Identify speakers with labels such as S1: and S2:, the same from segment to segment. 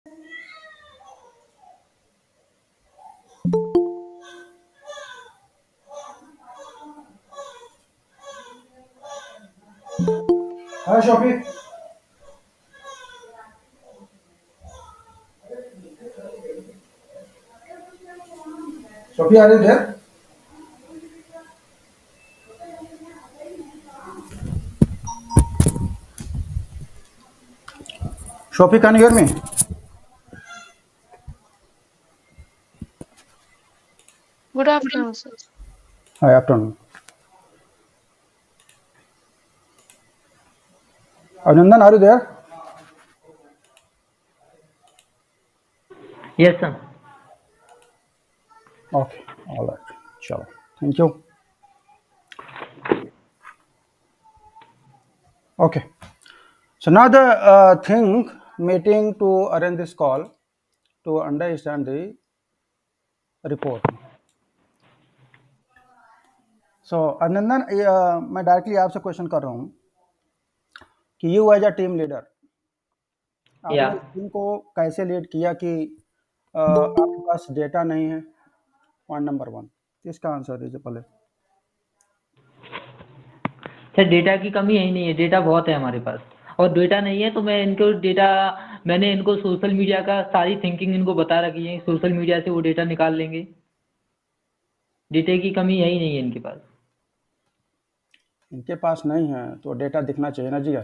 S1: Hi, Shopee. Shopee, are you there? Shopee, can you hear me?
S2: Good afternoon, sir.
S1: Hi, afternoon. Anandan, are you there?
S3: Yes, sir.
S1: Okay, all right. Sure. Thank you. Okay. So now the thing meeting to arrange this call to understand the report. So Anandan, मैं directly आपसे question कर रहा हूँ कि you as a team leader आपने
S3: Yeah.
S1: इस team को कैसे लीड किया कि आपके पास डेटा नहीं है, पॉइंट नंबर वन। इसका आंसर दीजिए पहले।
S3: सर डेटा की कमी है ही नहीं है, डेटा बहुत है हमारे पास। और डेटा नहीं है तो मैंने इनको सोशल मीडिया का सारी थिंकिंग इनको बता रखी है, सोशल मीडिया से वो डेटा निकाल लेंगे। डेटा की कमी है ही नहीं है इनके पास।
S1: इनके पास नहीं है तो डेटा दिखना चाहिए ना जी।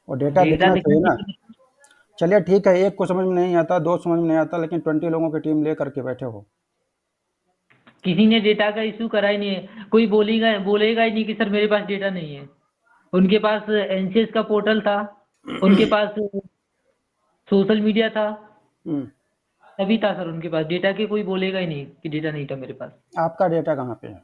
S1: और डेटा
S3: डेटा
S1: दिखना
S3: दिखना
S1: चाहिए ना।
S3: चाहिए।
S1: चलिए ठीक है, एक को समझ में नहीं आता, दो समझ में नहीं आता, लेकिन 20 लोगों की टीम ले करके बैठे हो।
S3: किसी ने डेटा का इशू करा ही नहीं है, कोई बोलेगा ही नहीं कि सर मेरे पास डेटा नहीं है। उनके पास एनसीएस का पोर्टल था, उनके पास सोशल मीडिया था,
S1: हम्म,
S3: सभी था सर उनके पास। डेटा के कोई बोलेगा ही नहीं कि डेटा नहीं था मेरे पास।
S1: आपका डेटा कहाँ पे है?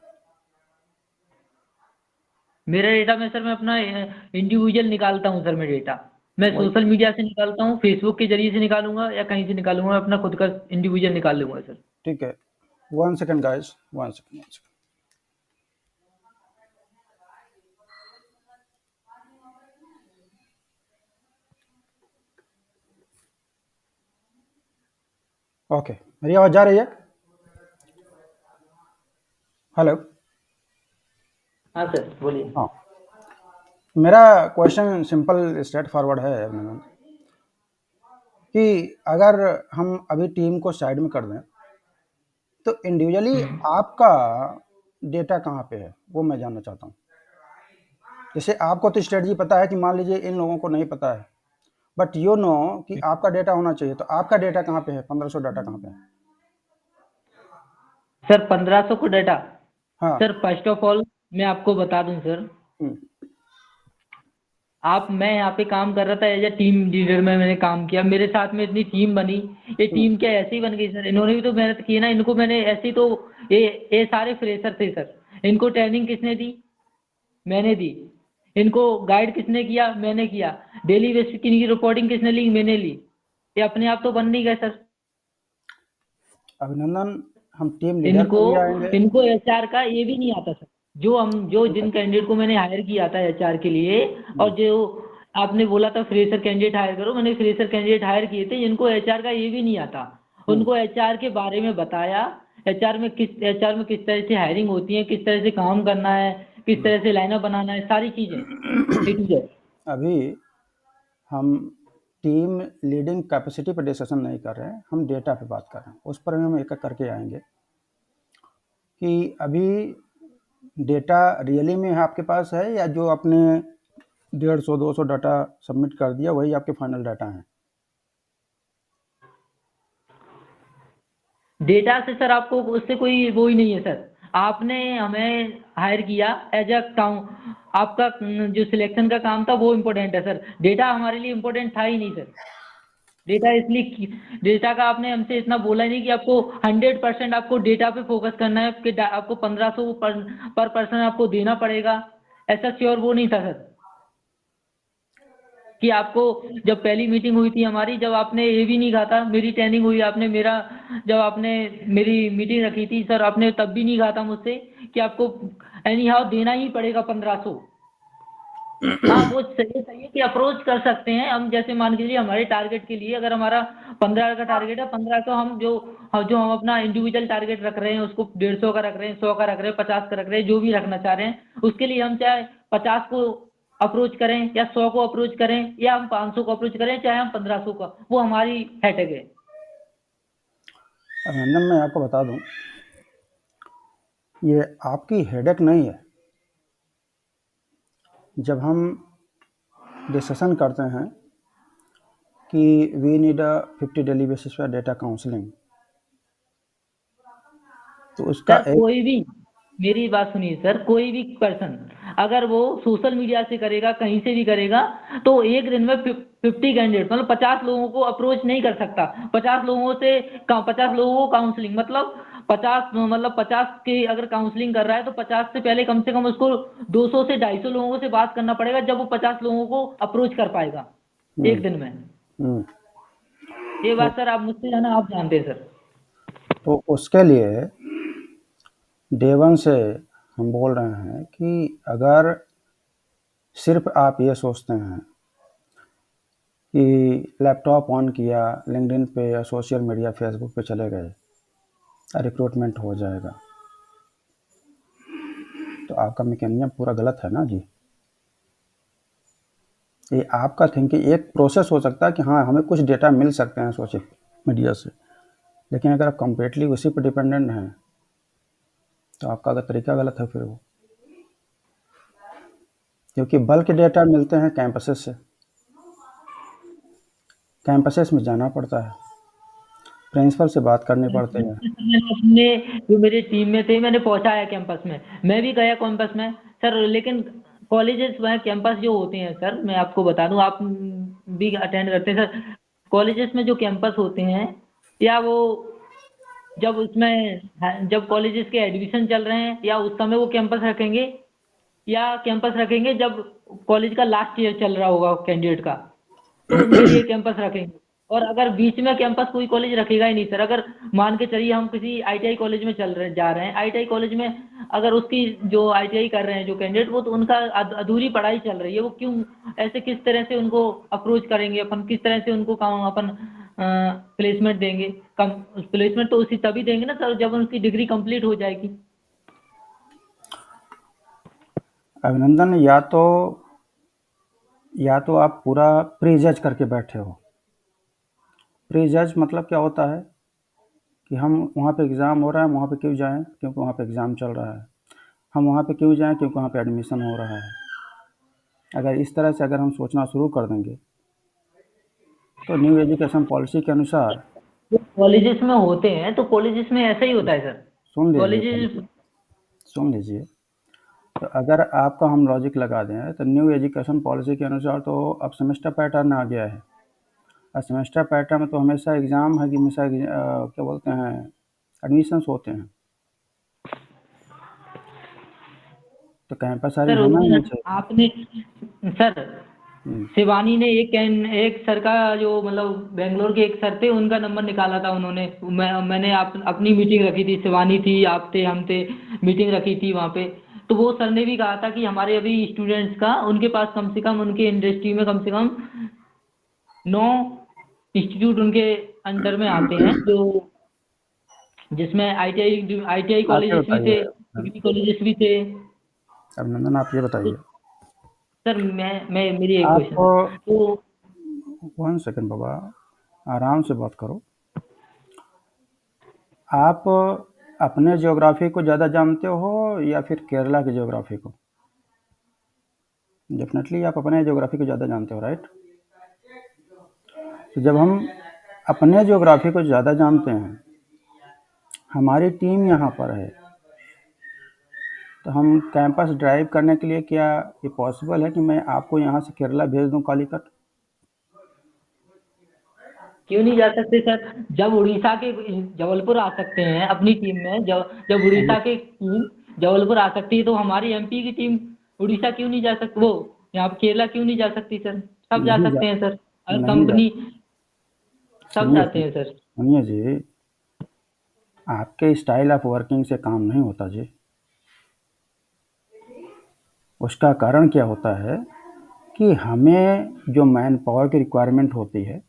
S3: मेरा डेटा में सर मैं अपना इंडिविजुअल निकालता हूँ सर। मैं डेटा मैं
S1: वही
S3: सोशल मीडिया से निकालता हूँ, फेसबुक के जरिए से निकालूंगा या कहीं से निकालूंगा, अपना खुद का इंडिविजुअल निकाल लूंगा सर।
S1: ठीक है। 1 सेकंड गाइस, 1 सेकंड। ओके, मेरी आवाज जा रही है? हेलो।
S3: हाँ सर बोलिए।
S1: हाँ, मेरा क्वेश्चन सिंपल स्ट्रेट फॉरवर्ड है अभिनंदन, कि अगर हम अभी टीम को साइड में कर दें तो इंडिविजुअली आपका डेटा कहाँ पे है वो मैं जानना चाहता हूँ। जैसे आपको तो स्ट्रेटजी पता है कि मान लीजिए इन लोगों को नहीं पता है, बट यू नो कि आपका डेटा होना चाहिए, तो आपका डेटा कहाँ पे है? 1500 डाटा कहाँ पे है?
S3: सर 1500 को डेटा।
S1: हाँ।
S3: सर फर्स्ट ऑफ ऑल मैं आपको बता दूं सर,
S1: हम्म,
S3: मैं यहाँ पे काम कर रहा था एज ए टीम लीडर में। मैंने काम किया, मेरे साथ में इतनी टीम बनी। ये
S1: हम्म,
S3: टीम क्या ऐसे ही बन गई सर? इन्होंने भी तो मेहनत की ना। इनको मैंने ऐसे ही तो ये ये सारे फ्रेशर थे सर। इनको ट्रेनिंग किसने दी? मैंने दी। इनको गाइड किसने किया? मैंने किया। डेली बेसिस की इनकी रिपोर्टिंग किसने ली? मैंने ली। ये अपने आप तो बन नहीं गए सर।
S1: अभिनंदन, हम टीम लीडर
S3: इनको
S1: पे भी आएंगे।
S3: इनको एचआर का ये भी नहीं आता सर। जो
S1: ठीक है।
S3: जिन कैंडिडेट को मैंने हायर किया था एचआर के लिए,
S1: हम्म,
S3: और जो आपने बोला था फ्रेशर कैंडिडेट हायर करो, मैंने फ्रेशर कैंडिडेट हायर किए थे। इनको एचआर का ये भी नहीं आता।
S1: हम्म,
S3: उनको एचआर के बारे में बताया, एचआर में किस तरह से हायरिंग होती है, किस तरह से काम करना है, किस
S1: हम्म।
S3: तरह से लाइनअप बनाना है, सारी चीजें ए टू जेड।
S1: अभी हम टीम लीडिंग कैपेसिटी पर डिस्कशन नहीं कर रहे हैं, हम डेटा पे बात कर रहे हैं। उस पर हम एक एक करके आएंगे कि अभी डेटा रियली में है आपके पास है, या जो आपने 150-200 डाटा सबमिट कर दिया वही आपके फाइनल डाटा हैं?
S3: डेटा से सर आपको उससे कोई वो ही नहीं है सर। आपने हमें हायर किया एज अ काम। आपका जो सिलेक्शन का काम था वो इम्पोर्टेंट है सर। डेटा हमारे लिए इम्पोर्टेंट था ही नहीं सर। डेटा का आपने हमसे इतना बोला ही नहीं कि आपको 100% आपको डेटा पे फोकस करना है, कि आपको 1500 पर पर्सन आपको देना पड़ेगा। ऐसा श्योर वो नहीं था सर। कि आपको जब पहली मीटिंग हुई थी हमारी, जब आपने ये भी नहीं कहा था, मेरी ट्रेनिंग हुई आपने मेरा जब आपने मेरी मीटिंग रखी थी सर, आपने तब भी नहीं कहा था मुझसे कि आपको एनी हाउ देना ही पड़ेगा 1500। हाँ, वो सही है कि अप्रोच कर सकते हैं हम। जैसे मान के चलिए हमारे टारगेट के लिए अगर हमारा 15 का टारगेट है, 15 तो हम अपना इंडिविजुअल टारगेट रख रहे हैं उसको 150 का रख रहे हैं, 100 का रख रहे हैं, 50 का रख रहे हैं, जो भी रखना चाह रहे हैं उसके लिए हम चाहे 50 को अप्रोच करें या 100 को अप्रोच करें या हम 500 को अप्रोच करें चाहे हम 1500 का, वो हमारी हेडेक है।
S1: अभिनंदन, मैं आपको बता दूं, ये आपकी हेडेक नहीं है। जब हम डिस्कशन करते हैं कि we need a 50 daily basis पर डेटा काउंसलिंग, तो उसका
S3: सर
S1: एक
S3: कोई भी, मेरी बात सुनिए सर, कोई भी पर्सन अगर वो सोशल मीडिया से करेगा कहीं से भी करेगा तो एक दिन में 50 कैंडिडेट मतलब 50 लोगों को अप्रोच नहीं कर सकता। 50 लोगों से 50 लोगों को काउंसलिंग मतलब 50 की अगर काउंसलिंग कर रहा है तो 50 से पहले कम से कम उसको 200 से 250 लोगों से बात करना पड़ेगा जब वो 50 लोगों को अप्रोच कर पाएगा एक
S1: हम्म,
S3: दिन में।
S1: हम्म,
S3: ये
S1: तो
S3: बात सर आप मुझसे जाना, आप जानते हैं सर।
S1: उसके लिए डे वन से हम बोल रहे हैं कि अगर सिर्फ आप ये सोचते हैं कि लैपटॉप ऑन किया, लिंक्डइन पे या सोशल मीडिया फेसबुक पे चले गए, रिक्रूटमेंट हो जाएगा, तो आपका मैकेनिज्म पूरा गलत है ना जी। ये आपका थिंकिंग एक प्रोसेस हो सकता है कि हाँ हमें कुछ डेटा मिल सकते हैं सोशल मीडिया से, लेकिन अगर आप कम्प्लीटली उसी पर डिपेंडेंट हैं तो आपका अगर तरीका गलत है फिर वो, क्योंकि बल्क डेटा मिलते हैं कैंपसेस से, कैंपसेस में जाना पड़ता है, प्रिंसिपल से बात करने पड़ते हैं।
S3: मैंने अपने जो मेरे टीम में थे मैंने पहुंचाया कैंपस में, मैं भी गया कैंपस में सर। लेकिन कॉलेजेस वह कैंपस जो होते हैं सर, मैं आपको बता दूं, आप भी अटेंड करते हैं सर। कॉलेजेस में जो कैंपस होते हैं या वो जब जब कॉलेजेस के एडमिशन चल रहे हैं या उस समय वो कैंपस रखेंगे या कैंपस रखेंगे जब कॉलेज का लास्ट ईयर चल रहा होगा कैंडिडेट का, तो उनके लिए कैंपस रखेंगे। और अगर बीच में कैंपस कोई कॉलेज रखेगा ही नहीं सर। अगर मान के चलिए हम किसी आईटीआई कॉलेज में जा रहे हैं, आईटीआई कॉलेज में अगर उसकी जो आईटीआई कर रहे हैं जो कैंडिडेट, वो तो उनका अधूरी पढ़ाई चल रही है, वो क्यों ऐसे किस तरह से उनको अप्रोच करेंगे अपन, किस तरह से उनको काम अपन प्लेसमेंट देंगे। कम प्लेसमेंट तो उसी तभी देंगे ना सर जब उनकी डिग्री कंप्लीट हो जाएगी।
S1: अभिनंदन, या तो आप पूरा प्री जज करके बैठे हो। प्री जज मतलब क्या होता है कि हम वहाँ पे एग्ज़ाम हो रहा है, हम वहाँ पे क्यों जाएं, क्योंकि वहाँ पे एग्ज़ाम चल रहा है। हम वहाँ पे क्यों जाएं, क्योंकि वहाँ पे एडमिशन हो रहा है। अगर इस तरह से अगर हम सोचना शुरू कर देंगे तो न्यू एजुकेशन पॉलिसी के अनुसार,
S3: जो कॉलेजेस में होते हैं तो कॉलेजेस में ऐसा ही होता है सर।
S1: सुन लीजिए पहले,
S3: कॉलेजेस
S1: सुन लीजिए, तो अगर आपका हम लॉजिक लगा दें तो न्यू एजुकेशन पॉलिसी के अनुसार तो अब सेमेस्टर पैटर्न आ गया है। और सेमेस्टर पैटर्न में तो हमेशा एग्ज़ाम है कि हमेशा क्या बोलते हैं, एडमिशन्स होते हैं, तो कैंपस सारी
S3: सर
S1: होना ही
S3: उसमें
S1: नहीं चाहिए।
S3: आपने सर
S1: हम्म,
S3: शिवानी ने एक सर का जो मतलब बेंगलोर के एक सर थे उनका नंबर निकाला था उन्होंने। मैंने अपनी मीटिंग रखी थी, शिवानी थी, आप थे, हम थे, मीटिंग रखी थी वहाँ पे। तो वो सर ने भी कहा था कि हमारे अभी स्टूडेंट्स का उनके पास कम से कम उनके इंडस्ट्री में कम से कम 9 इंस्टीट्यूट उनके अंडर में आते हैं जो जिसमें आईटीआई
S1: आप ये
S3: कॉलेजेस भी थे,
S1: बताइए
S3: डिग्री कॉलेजेस भी थे।
S1: अभिनंदन, आप ये
S3: तो
S1: बताइए,
S3: सर मैं मेरी एक
S1: आप
S3: क्वेश्चन है तो
S1: 1 सेकंड बाबा, आराम से बात करो। आप अपने ज्योग्राफी को ज़्यादा जानते हो या फिर केरला की ज्योग्राफी को? डेफिनेटली आप अपने ज्योग्राफी को ज़्यादा जानते हो, राइट? तो जब हम अपने ज्योग्राफी को ज़्यादा जानते हैं, हमारी टीम यहाँ पर है, तो हम कैंपस ड्राइव करने के लिए क्या ये पॉसिबल है कि मैं आपको यहाँ से केरला भेज दूँ कालीकट?
S3: क्यों नहीं जा सकते सर? जब उड़ीसा के जबलपुर आ सकते हैं अपनी टीम में, जब जब
S1: ये
S3: उड़ीसा की टीम जबलपुर आ सकती है तो हमारी एमपी की टीम उड़ीसा क्यों नहीं जा सकती? वो यहाँ पे केरला क्यों नहीं जा सकती सर? सब जा
S1: नहीं जा
S3: सकते हैं सर, हर
S1: नहीं जा
S3: कंपनी सब
S1: सुनिए
S3: जाते हैं सर।
S1: सुनिए जी, आपके स्टाइल ऑफ वर्किंग से काम नहीं होता जी। उसका कारण क्या होता है कि हमें जो मैन पावर की रिक्वायरमेंट होती है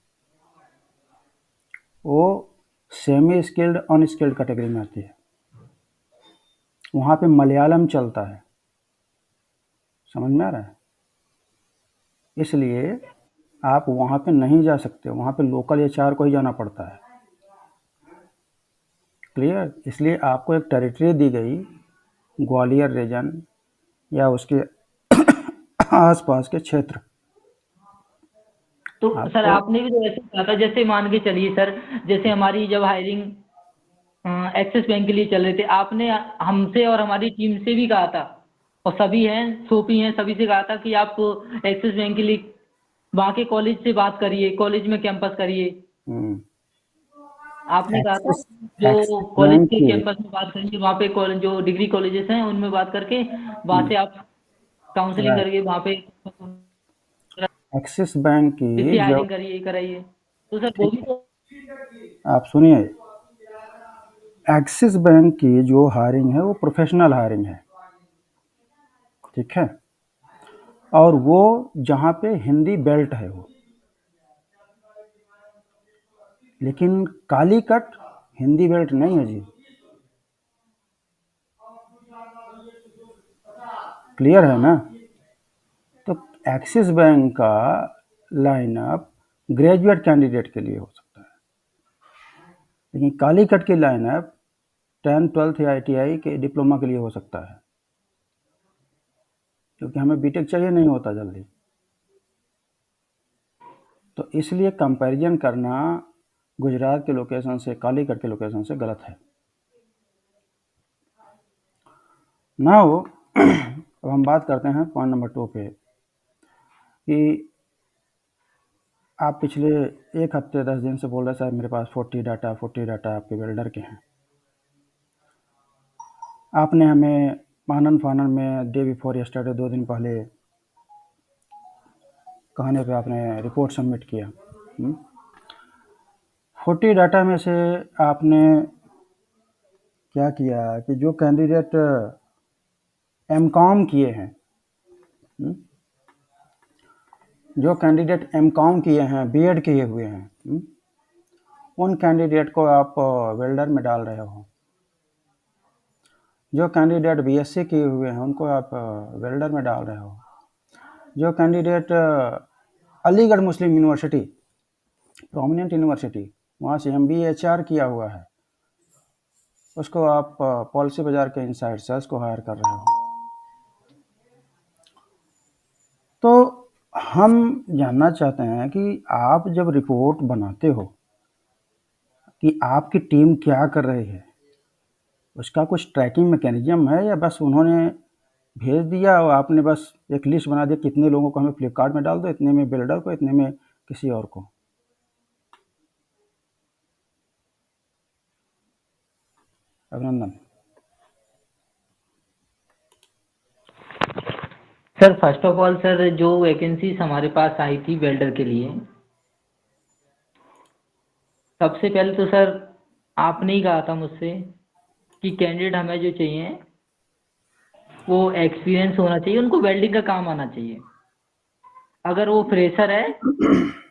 S1: वो सेमी स्किल्ड अनस्किल्ड कैटेगरी में आती है। वहाँ पे मलयालम चलता है, समझ में आ रहा है? इसलिए आप वहाँ पे नहीं जा सकते, वहाँ पे लोकल एचआर को ही जाना पड़ता है। क्लियर? इसलिए आपको एक टेरिटरी दी गई, ग्वालियर रीजन या उसके आसपास के क्षेत्र।
S3: तो सर
S1: आपको
S3: आपने भी तो ऐसे कहा था, जैसे मान के चलिए सर, जैसे हमारी जब हायरिंग एक्सिस बैंक के लिए चल रहे थे, आपने हमसे और हमारी टीम से भी कहा था, और सभी हैं, सोपी हैं, सभी से कहा था कि आप एक्सिस बैंक के लिए वहाँ के कॉलेज से बात करिए, कॉलेज में कैंपस करिए। आपने कहा था
S1: एक्सिस
S3: जो
S1: एक्सिस
S3: कॉलेज
S1: बैंक
S3: के
S1: की
S3: कैंपस में बात करिए, वहाँ पे कॉलेज जो डिग्री कॉलेजेस हैं उनमें बात करके वहाँ से आप काउंसलिंग
S1: राइट
S3: करके वहाँ पे
S1: एक्सिस बैंक की
S3: इसकी
S1: जो
S3: हायरिंग करिए, कराइए। तो सर वो भी तो
S1: आप सुनिए, एक्सिस बैंक की जो हायरिंग है वो प्रोफेशनल हायरिंग है, ठीक है? और वो जहाँ पे हिंदी बेल्ट है वो, लेकिन कालीकट हिंदी बेल्ट नहीं है जी। क्लियर है ना? तो एक्सिस बैंक का लाइनअप ग्रेजुएट कैंडिडेट के लिए हो सकता है, लेकिन कालीकट की लाइनअप 10th 12th या ITI के डिप्लोमा के लिए हो सकता है, क्योंकि हमें बीटेक चाहिए नहीं होता जल्दी। तो इसलिए कंपैरिजन करना गुजरात के लोकेशन से कालीकट के लोकेशन से गलत है ना। वो अब हम बात करते हैं पॉइंट नंबर 2 पे कि आप पिछले एक हफ्ते 10 दिन से बोल रहे सर मेरे पास 40 डाटा आपके वेल्डर के हैं। आपने हमें आनंद फानन में डे बिफोर यस्टरडे 2 दिन पहले कहने पे आपने रिपोर्ट सबमिट किया। 40 डाटा में से आपने क्या किया कि जो कैंडिडेट एमकॉम किए हैं, जो कैंडिडेट एमकॉम किए हैं, बीएड किए हुए हैं, उन कैंडिडेट को आप वेल्डर में डाल रहे हो। जो कैंडिडेट बीएससी किए हुए हैं उनको आप वेल्डर में डाल रहे हो। जो कैंडिडेट अलीगढ़ मुस्लिम यूनिवर्सिटी, प्रोमिनेंट यूनिवर्सिटी, वहाँ से MBA HR किया हुआ है, उसको आप पॉलिसी बाजार के इनसाइड सेल्स को हायर कर रहे हो। तो हम जानना चाहते हैं कि आप जब रिपोर्ट बनाते हो कि आपकी टीम क्या कर रही है, उसका कुछ ट्रैकिंग मैकेनिज्म है या बस उन्होंने भेज दिया और आपने बस एक लिस्ट बना दिया कितने लोगों को हमें फ्लिपकार्ट में डाल दो, इतने में बिल्डर को, इतने में किसी और को? अभिनंदन।
S3: Sir first of all sir, जो वैकेंसीज हमारे पास आई थी वेल्डर के लिए, सबसे पहले तो सर आपने ही कहा था मुझसे कि कैंडिडेट हमें जो चाहिए वो एक्सपीरियंस होना चाहिए, उनको वेल्डिंग का काम आना चाहिए। अगर वो फ्रेशर है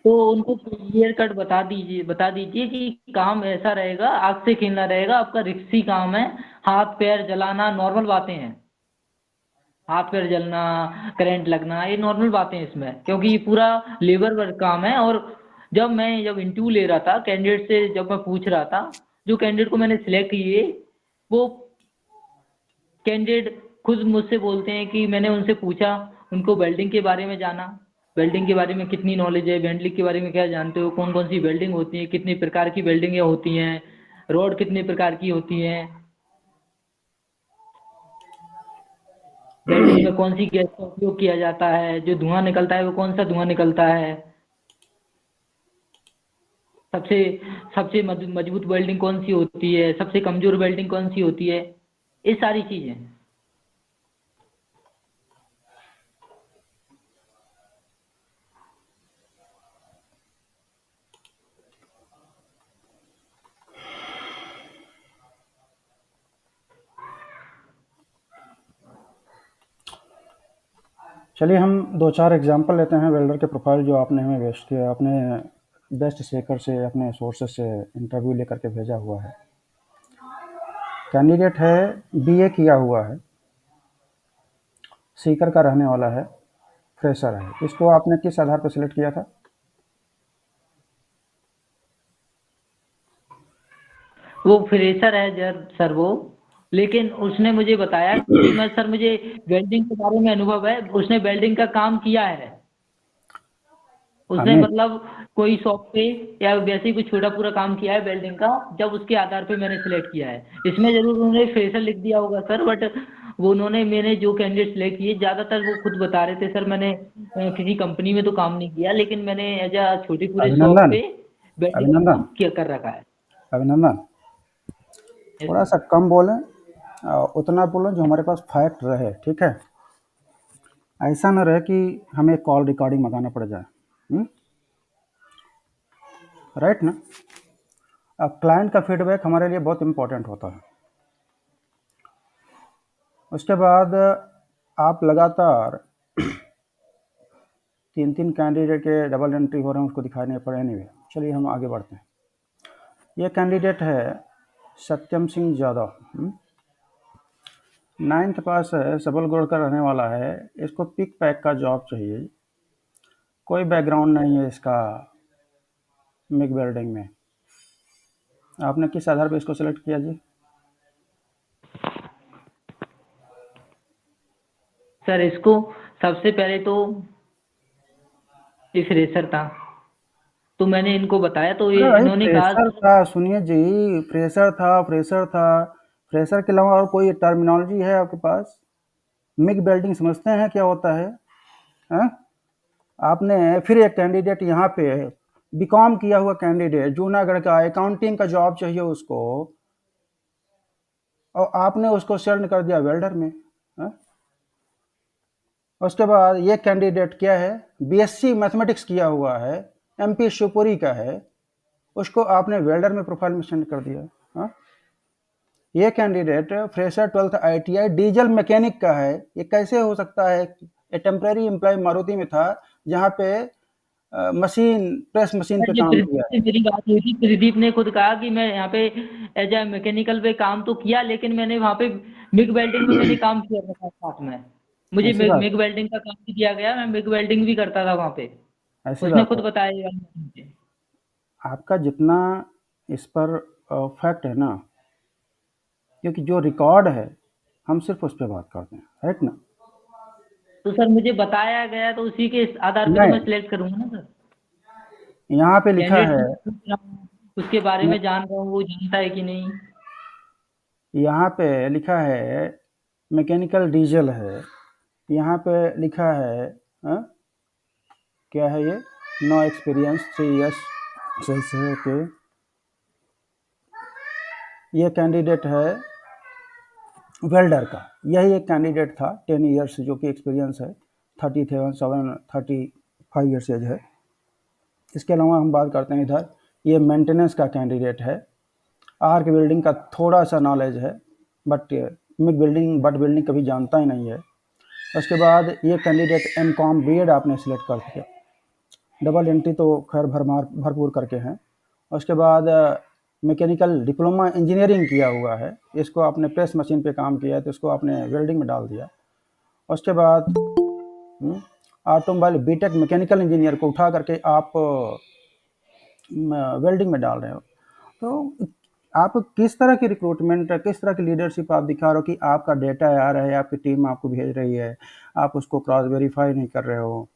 S3: तो उनको क्लियर कट बता दीजिए कि काम ऐसा रहेगा, आग से खेलना रहेगा, आपका रिक्सी काम है, हाथ पैर जलाना नॉर्मल बातें हैं, हाथ पैर जलना, करंट लगना, ये नॉर्मल बातें हैं इसमें, क्योंकि ये पूरा लेबर वर्क काम है। और जब इंटरव्यू ले रहा था कैंडिडेट से, जब मैं पूछ रहा था, जो कैंडिडेट को मैंने सिलेक्ट किए वो कैंडिडेट खुद मुझसे बोलते हैं कि मैंने उनसे पूछा, उनको वेल्डिंग के बारे में जाना, वेल्डिंग के बारे में कितनी नॉलेज है, वेल्डिंग के बारे में क्या जानते हो, कौन कौन सी वेल्डिंग होती है, कितनी प्रकार की वेल्डिंगें होती हैं, रोड कितने प्रकार की होती हैं, वेल्डिंग में कौन सी गैस का उपयोग किया जाता है, जो धुआं निकलता है वो कौन सा धुआं निकलता है, सबसे सबसे मजबूत वेल्डिंग कौन सी होती है, सबसे कमजोर वेल्डिंग कौन सी होती है, ये सारी चीजें।
S1: चलिए हम 2-4 एग्जांपल लेते हैं वेल्डर के प्रोफाइल जो आपने हमें वेस्ट किया, अपने बेस्ट सेकर से, अपने सोर्सेज से इंटरव्यू लेकर के भेजा हुआ है। कैंडिडेट है, बीए किया हुआ है, सीकर का रहने वाला है, फ्रेशर है। इसको आपने किस आधार पर सिलेक्ट किया था?
S3: वो फ्रेशर है सर वो, लेकिन उसने मुझे बताया कि मैं सर मुझे वेल्डिंग के बारे में अनुभव है, उसने वेल्डिंग का काम किया है, उसने
S1: अमित,
S3: मतलब कोई शॉप पे या वैसे ही कुछ छोटा पूरा काम किया है वेल्डिंग का, जब उसके आधार पे मैंने सिलेक्ट किया है। इसमें जरूर उन्होंने फ्रेशर लिख दिया होगा सर, बट वो उन्होंने मैंने जो कैंडिडेट सिलेक्ट किए ज़्यादातर वो खुद बता रहे थे सर मैंने किसी कंपनी में तो काम नहीं किया, लेकिन मैंने एज अ छोटी पूरे शॉप
S1: अभिनंदन,
S3: पे वेल्डिंग का
S1: अभिनंदन,
S3: काम किया कर रखा है।
S1: अभिनंदन,
S3: Yes,
S1: थोड़ा
S3: sir.
S1: सा कम बोलें, उतना बोलें जो हमारे पास फैक्ट रहे, ठीक है? ऐसा न रहे कि हमें कॉल रिकॉर्डिंग मंगाना पड़ जाए। राइट ना? अब क्लाइंट का फीडबैक हमारे लिए बहुत इंपॉर्टेंट होता है। उसके बाद आप लगातार 3-3 कैंडिडेट के डबल एंट्री हो रहे हैं, उसको दिखाने पड़े। एनीवे, चलिए हम आगे बढ़ते हैं। ये कैंडिडेट है सत्यम सिंह यादव, 9th पास है, सबलगढ़ का रहने वाला है। इसको पिक पैक का जॉब चाहिए, कोई बैकग्राउंड नहीं है इसका मिग वेल्डिंग में। आपने किस आधार पर इसको सेलेक्ट किया जी?
S3: सर इसको सबसे पहले तो ये फ्रेशर था, तो मैंने इनको बताया तो ये
S1: अरे भाई,
S3: इन्होंने कहा
S1: फ्रेशर था, सुनिए जी, फ्रेशर था, फ्रेशर था। फ्रेशर के अलावा और कोई टर्मिनोलॉजी है आपके पास? मिग वेल्डिंग समझते हैं क्या होता है? हैं? आपने फिर एक कैंडिडेट यहाँ पे बीकॉम किया हुआ कैंडिडेट, जूनागढ़ का, अकाउंटिंग का जॉब चाहिए उसको, और आपने उसको सेलेक्ट कर दिया वेल्डर में। हैं? उसके बाद ये कैंडिडेट क्या है, बीएससी मैथमेटिक्स किया हुआ है, एमपी शिवपुरी का है, उसको आपने वेल्डर में प्रोफाइल में सेंड कर दिया। हाँ? ये candidate fresher 12th ITI diesel mechanic का है। ये कैसे हो सकता है? ये टेम्परेरी एम्प्लॉय मारुति में था, जहाँ पे मशीन, प्रेस मशीन पे
S3: ये
S1: काम
S3: प्रदीप
S1: किया
S3: से
S1: है।
S3: मेरी बात हुई थी, प्रदीप ने खुद कहा कि मैं यहाँ पे एज ए मैकेनिकल पे काम तो किया, लेकिन मैंने वहाँ पे मिग वेल्डिंग में मैंने काम किया था साथ में, मुझे
S1: ऐसी बात,
S3: मिग वेल्डिंग का काम भी दिया गया, मैं मिग वेल्डिंग भी करता था वहाँ पे,
S1: ऐसी
S3: उसने
S1: बात
S3: खुद
S1: है।
S3: बताया ये वाली चीज़ें।
S1: आपका जितना इस पर फैक्ट है ना, क्योंकि जो रिकॉर्ड है हम सिर्फ उस पर बात करते हैं, राइट ना?
S3: तो सर मुझे बताया गया तो उसी के आधार पे तो मैं
S1: नहीं,
S3: सिलेक्ट करूँगा ना सर।
S1: यहाँ पे लिखा
S3: कैंडिडेट
S1: है,
S3: से पूछ रहा हूँ, उसके बारे में जान रहा हूँ वो जानता है कि नहीं।
S1: यहाँ पे लिखा है मैकेनिकल डीजल है, यहाँ पे लिखा है, हाँ? क्या है ये? No experience 3 years। सही से ओके। ये कैंडिडेट है वेल्डर का, यही एक कैंडिडेट था 10 years जो कि एक्सपीरियंस है, 35 ईयर्स एज है। इसके अलावा हम बात करते हैं इधर, ये मेंटेनेंस का कैंडिडेट है, आर्क बिल्डिंग का थोड़ा सा नॉलेज है, but MiG building but building कभी जानता ही नहीं है। उसके बाद ये कैंडिडेट एम.कॉम बी.एड आपने सिलेक्ट कर दिया, डबल एंट्री तो खैर भरमार भरपूर करके हैं। उसके बाद मैकेनिकल डिप्लोमा इंजीनियरिंग किया हुआ है, इसको आपने प्रेस मशीन पे काम किया है तो इसको आपने वेल्डिंग में डाल दिया। उसके बाद ऑटोमोबाइल बीटेक मैकेनिकल इंजीनियर को उठा करके आप वेल्डिंग में डाल रहे हो। तो आप किस तरह की रिक्रूटमेंट, किस तरह की लीडरशिप आप दिखा रहे हो कि आपका डेटा आ रहा है, आपकी टीम आपको भेज रही है, आप उसको क्रॉस वेरीफाई नहीं कर रहे हो,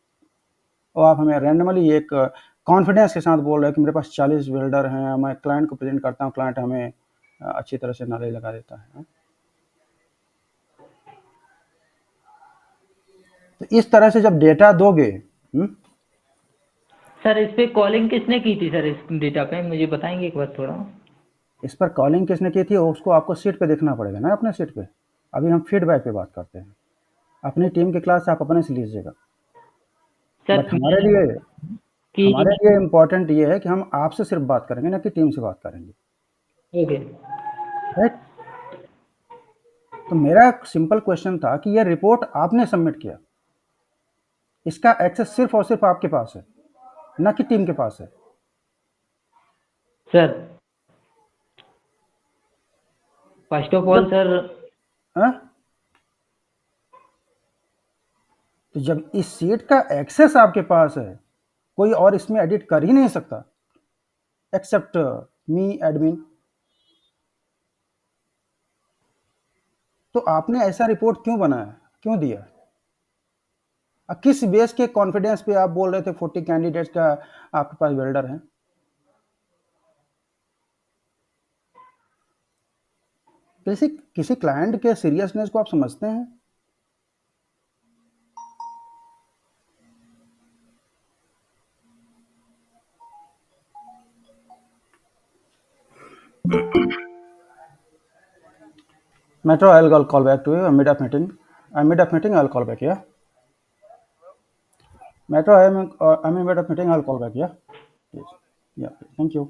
S1: और आप हमें रैंडमली एक कॉन्फिडेंस के साथ बोल रहे हो कि मेरे पास 40 वेल्डर हैं, मैं क्लाइंट को प्रेजेंट करता हूँ, क्लाइंट हमें अच्छी तरह से नॉलेज लगा देता है। तो इस तरह से जब डेटा दोगे,
S3: सर इस पे कॉलिंग किसने की थी सर, इस डेटा पे मुझे बताएंगे एक बार थोड़ा।
S1: इस पर कॉलिंग किसने की थी उसको आपको सीट पे देखना पड़ेगा ना, अपने सीट पे। अभी हम फीडबैक पे बात करते हैं, अपनी टीम की क्लास आप अपने से लीजिएगा।
S3: सर
S1: बट हमारे
S3: कि
S1: लिए इम्पोर्टेंट ये है कि हम आपसे सिर्फ बात करेंगे, ना कि टीम से बात करेंगे,
S3: ओके
S1: राइट? तो मेरा सिंपल क्वेश्चन था कि ये रिपोर्ट आपने सबमिट किया, इसका एक्सेस सिर्फ और सिर्फ आपके पास है, ना कि टीम के पास है।
S3: सर फर्स्ट ऑफ ऑल
S1: जब
S3: सर
S1: हाँ? तो जब इस सीट का एक्सेस आपके पास है, कोई और इसमें एडिट कर ही नहीं सकता एक्सेप्ट मी एडमिन। तो आपने ऐसा रिपोर्ट क्यों बनाया, क्यों दिया? किस बेस के कॉन्फिडेंस पे आप बोल रहे थे 40 कैंडिडेट्स का आपके पास वेल्डर है? किसी किसी क्लाइंट के सीरियसनेस को आप समझते हैं? Metro, I'll call back to you. I'm mid of meeting. I'm mid of meeting. I'll call back. Yeah. Metro, I'm in mid of meeting. I'll call back. Yeah. Yes. Yeah. Thank you.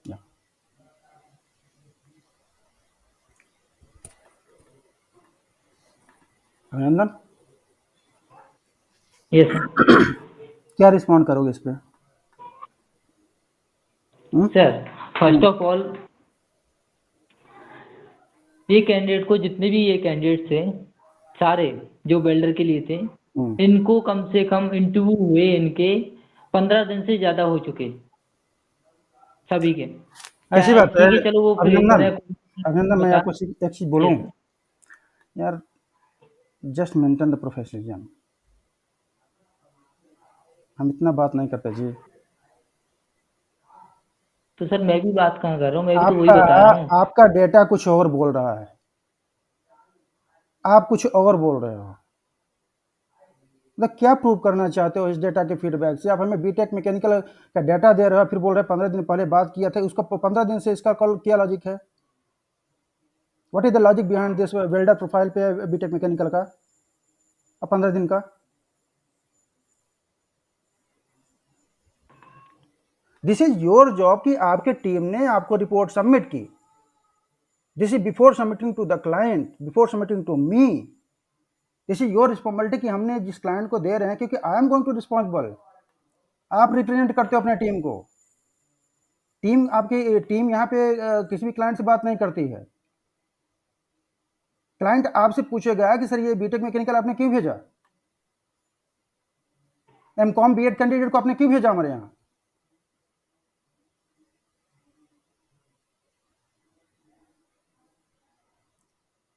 S1: Yeah. अभिनंदन,
S3: yes sir.
S1: क्या respond करोगे इस पे?
S3: Sir first of all ये candidate को, जितने भी ये कैंडिडेट थे सारे जो वेल्डर के लिए थे, इनको कम से कम इंटरव्यू हुए इनके 15 दिन से ज़्यादा हो चुके सभी के।
S1: ऐसी
S3: चाहे
S1: बात है
S3: ठीक है चलो वो फ्रेशर
S1: अभिनंदन।
S3: है,
S1: अभिनंदन, मैं
S3: बता
S1: आपको एक चीज बोलूं
S3: यस
S1: यार, जस्ट मेंटेन द प्रोफेशनलिज्म। हम इतना बात नहीं करते जी।
S3: तो सर मैं भी बात कहाँ कर रहा हूँ, मैं भी तो वही
S1: आपका
S3: बता रहा हूँ।
S1: आपका डेटा कुछ और बोल रहा है, आप कुछ और बोल रहे हो। मतलब क्या प्रूव करना चाहते हो इस डेटा के फीडबैक से? आप हमें बीटेक मैकेनिकल का डेटा दे रहे हो, फिर बोल रहे हैं 15 दिन पहले बात किया था, उसका 15 दिन से इसका कल क्या लॉजिक है? What is the logic behind this welder profile पे बीटेक मैकेनिकल का और 15 दिन का? दिस इज योर जॉब कि आपके टीम ने आपको रिपोर्ट सबमिट की। This is before submitting to the client, before submitting to me. This is your responsibility कि हमने जिस क्लाइंट को दे रहे हैं, क्योंकि I am going to responsible. आप रिप्रेजेंट करते हो अपने टीम को। टीम आपकी टीम यहाँ पे किसी भी क्लाइंट से बात नहीं करती है। क्लाइंट आपसे पूछेगा कि सर ये बीटेक मैकेनिकल आपने क्यों भेजा, एमकॉम बीएड कैंडिडेट को आपने क्यों भेजा हमारे यहाँ?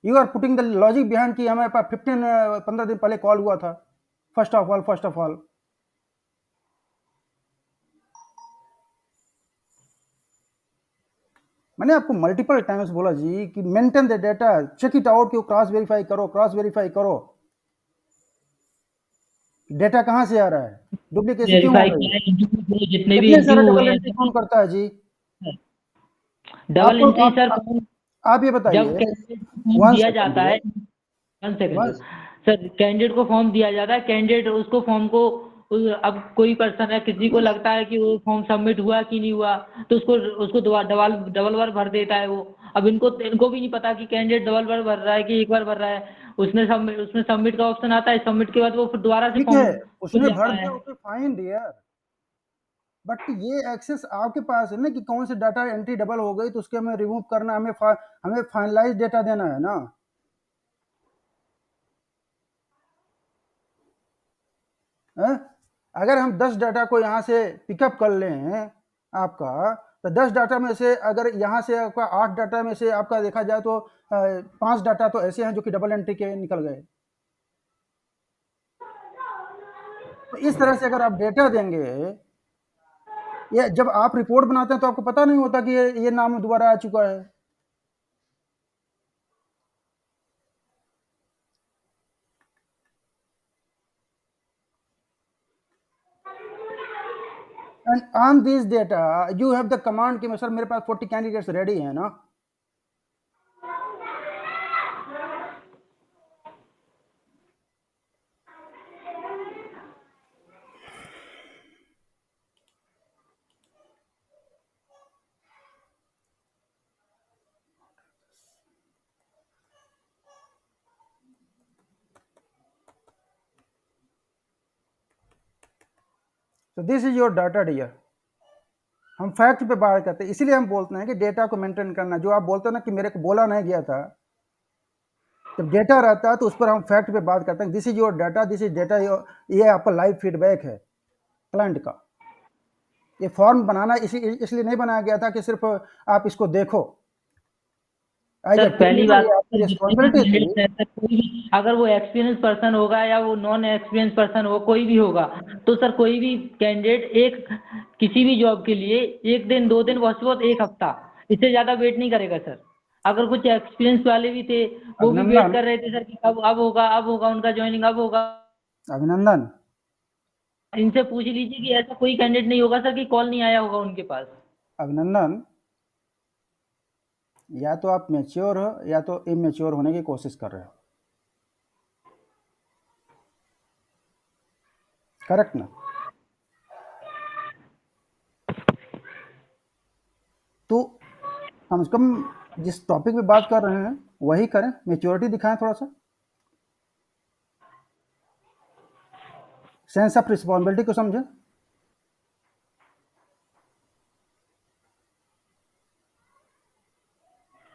S1: You are putting the logic behind कि हमारे पास 15 दिन पहले कॉल हुआ था। फर्स्ट ऑफ ऑल मैंने आपको मल्टीपल टाइम्स बोला जी कि maintain the data, check it out, कि क्रॉस वेरीफाई करो, क्रॉस वेरीफाई करो। डेटा कहाँ से आ रहा है, डुप्लीकेसी क्यों हो
S3: वेरीफाई
S1: रही
S3: किया
S1: है?
S3: है, इंटरव्यू जितने भी
S1: इतने सारे
S3: इंटरव्यू हुए
S1: डबल
S3: हैं
S1: एंट्री कौन करता है जी?
S3: डबल
S1: आपको
S3: एंट्री सर कौन,
S1: आप ये
S3: जब
S1: बताइए।
S3: कैंडिडेट को फॉर्म
S1: वन
S3: दिया
S1: सेकंड
S3: जाता
S1: डियर,
S3: है, one second
S1: one
S3: sir, candidate को फॉर्म दिया जाता है, कैंडिडेट उसको फॉर्म को अब कोई पर्सन है, किसी को लगता है कि वो फॉर्म सबमिट हुआ कि नहीं हुआ, तो उसको उसको डबल डबल बार भर देता है वो। अब इनको भी नहीं पता कि कैंडिडेट डबल बार भर रहा है कि एक बार भर रहा है। उसमें सबमिट का ऑप्शन आता है, सबमिट के बाद वो फिर दोबारा से
S1: ठीक है,
S3: फॉर्म खुल
S1: उसने भर
S3: जाता
S1: दिया,
S3: है।
S1: ओके फाइन डियर, बट ये एक्सेस आपके पास है ना कि कौन से डाटा एंट्री डबल हो गई तो उसके हमें रिमूव करना, हमें फाइनलाइज डेटा देना है ना। है? अगर हम 10 डाटा को यहाँ से पिकअप कर लें आपका, तो 10 डाटा में से अगर यहाँ से आपका 8 डाटा में से आपका देखा जाए तो 5 डाटा तो ऐसे हैं जो कि डबल एंट्री के निकल गए। तो इस तरह से अगर आप डेटा देंगे, ये जब आप रिपोर्ट बनाते हैं तो आपको पता नहीं होता कि ये नाम दोबारा आ चुका है। And on this data you have the command कि सर मेरे पास 40 कैंडिडेट्स रेडी हैं ना। तो this is your data dear. हम फैक्ट पे बात करते हैं, इसीलिए हम बोलते हैं कि डेटा को मेंटेन करना। जो आप बोलते हो ना कि मेरे को बोला नहीं गया था, जब डेटा रहता है तो उस पर हम फैक्ट पे बात करते हैं। This is your data, this is data, ये आपका लाइव फीडबैक है क्लाइंट का। ये फॉर्म बनाना इसलिए नहीं बनाया गया था कि सिर्फ आप इसको देखो। एज
S3: सर
S1: ए टीम
S3: पहली
S1: लीडर
S3: बात
S1: ये
S3: तो
S1: आपकी
S3: जितने भी
S1: रिस्पॉन्सिबिलिटी
S3: कैंडिडेट्स
S1: थी।
S3: हैं सर, कोई भी अगर वो एक्सपीरियंस पर्सन होगा या वो नॉन एक्सपीरियंस पर्सन हो, कोई भी होगा, तो सर कोई भी कैंडिडेट एक किसी भी जॉब के लिए 1 दिन 2 दिन बहुत से बहुत 1 हफ्ता, इससे ज़्यादा वेट नहीं करेगा सर। अगर कुछ एक्सपीरियंस वाले भी थे, वो भी वेट
S1: अभिनंदन,
S3: कर रहे थे सर कि अब होगा उनका ज्वाइनिंग, अब होगा।
S1: अभिनंदन,
S3: इनसे पूछ लीजिए कि ऐसा कोई कैंडिडेट नहीं होगा सर कि कॉल नहीं आया होगा उनके पास।
S1: अभिनंदन, या तो आप मैच्योर हो या तो इमेच्योर होने की कोशिश कर रहे हो। करेक्ट ना? तो कम से कम जिस टॉपिक पे बात कर रहे हैं वही करें, मेच्योरिटी दिखाएं थोड़ा सा, सेंस ऑफ रिस्पॉन्सिबिलिटी को समझें।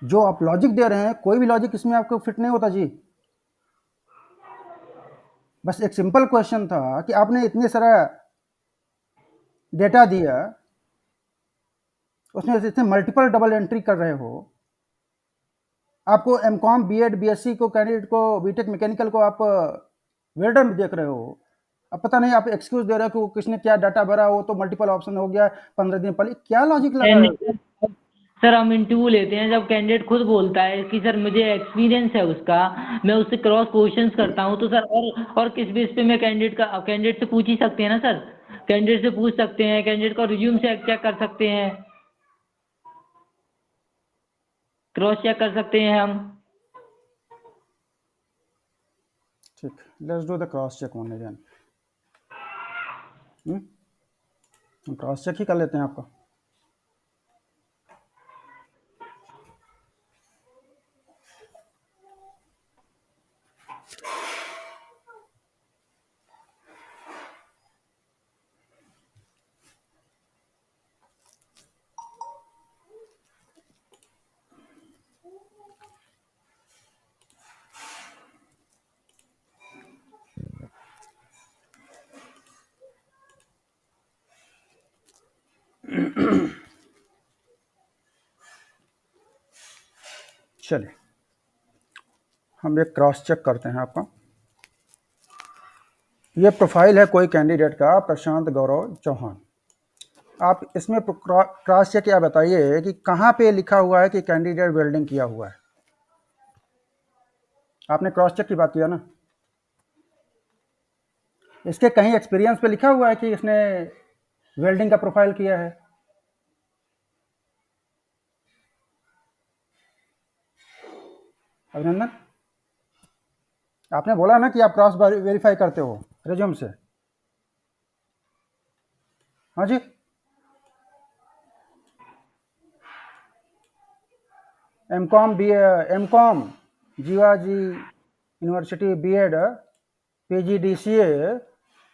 S1: जो आप लॉजिक दे रहे हैं, कोई भी लॉजिक इसमें आपको फिट नहीं होता जी। बस एक सिंपल क्वेश्चन था कि आपने इतने सारा डेटा दिया, उसमें से इतने मल्टीपल डबल एंट्री कर रहे हो। आपको एमकॉम, बीएड, बीएससी को कैंडिडेट को, बीटेक मैकेनिकल को आप वेल्डर में देख रहे हो। अब पता नहीं आप एक्सक्यूज दे रहे हो कि किसने क्या डाटा भरा, वो तो मल्टीपल ऑप्शन हो गया 15 दिन पहले। क्या लॉजिक लगा रहे हो?
S3: सर हम इंटरव्यू लेते हैं, जब कैंडिडेट खुद बोलता है कि सर मुझे एक्सपीरियंस है उसका, मैं उससे क्रॉस क्वेश्चंस करता हूँ, तो सर और किस बेस पे मैं कैंडिडेट से पूछ ही सकते हैं ना सर। कैंडिडेट से पूछ सकते हैं, कैंडिडेट का रिज्यूम से चेक कर सकते हैं, क्रॉस चेक कर सकते हैं हम।
S1: ठीक, let's do the cross check only then. हम क्रॉस चेक ही कर लेते हैं आपका। चलिए हम एक क्रॉस चेक करते हैं आपका। ये प्रोफाइल है कोई कैंडिडेट का, प्रशांत गौरव चौहान। आप इसमें क्रॉस चेक क्या बताइए कि कहाँ पे लिखा हुआ है कि कैंडिडेट वेल्डिंग किया हुआ है। आपने क्रॉस चेक की बात किया ना, इसके कहीं एक्सपीरियंस पे लिखा हुआ है कि इसने वेल्डिंग का प्रोफाइल किया है? अभिनंदन, आपने बोला ना कि आप क्रॉस वेरीफाई करते हो रिज्यूम से। हाँ जी, MCom Jiwaji university, BEd, PGDCA,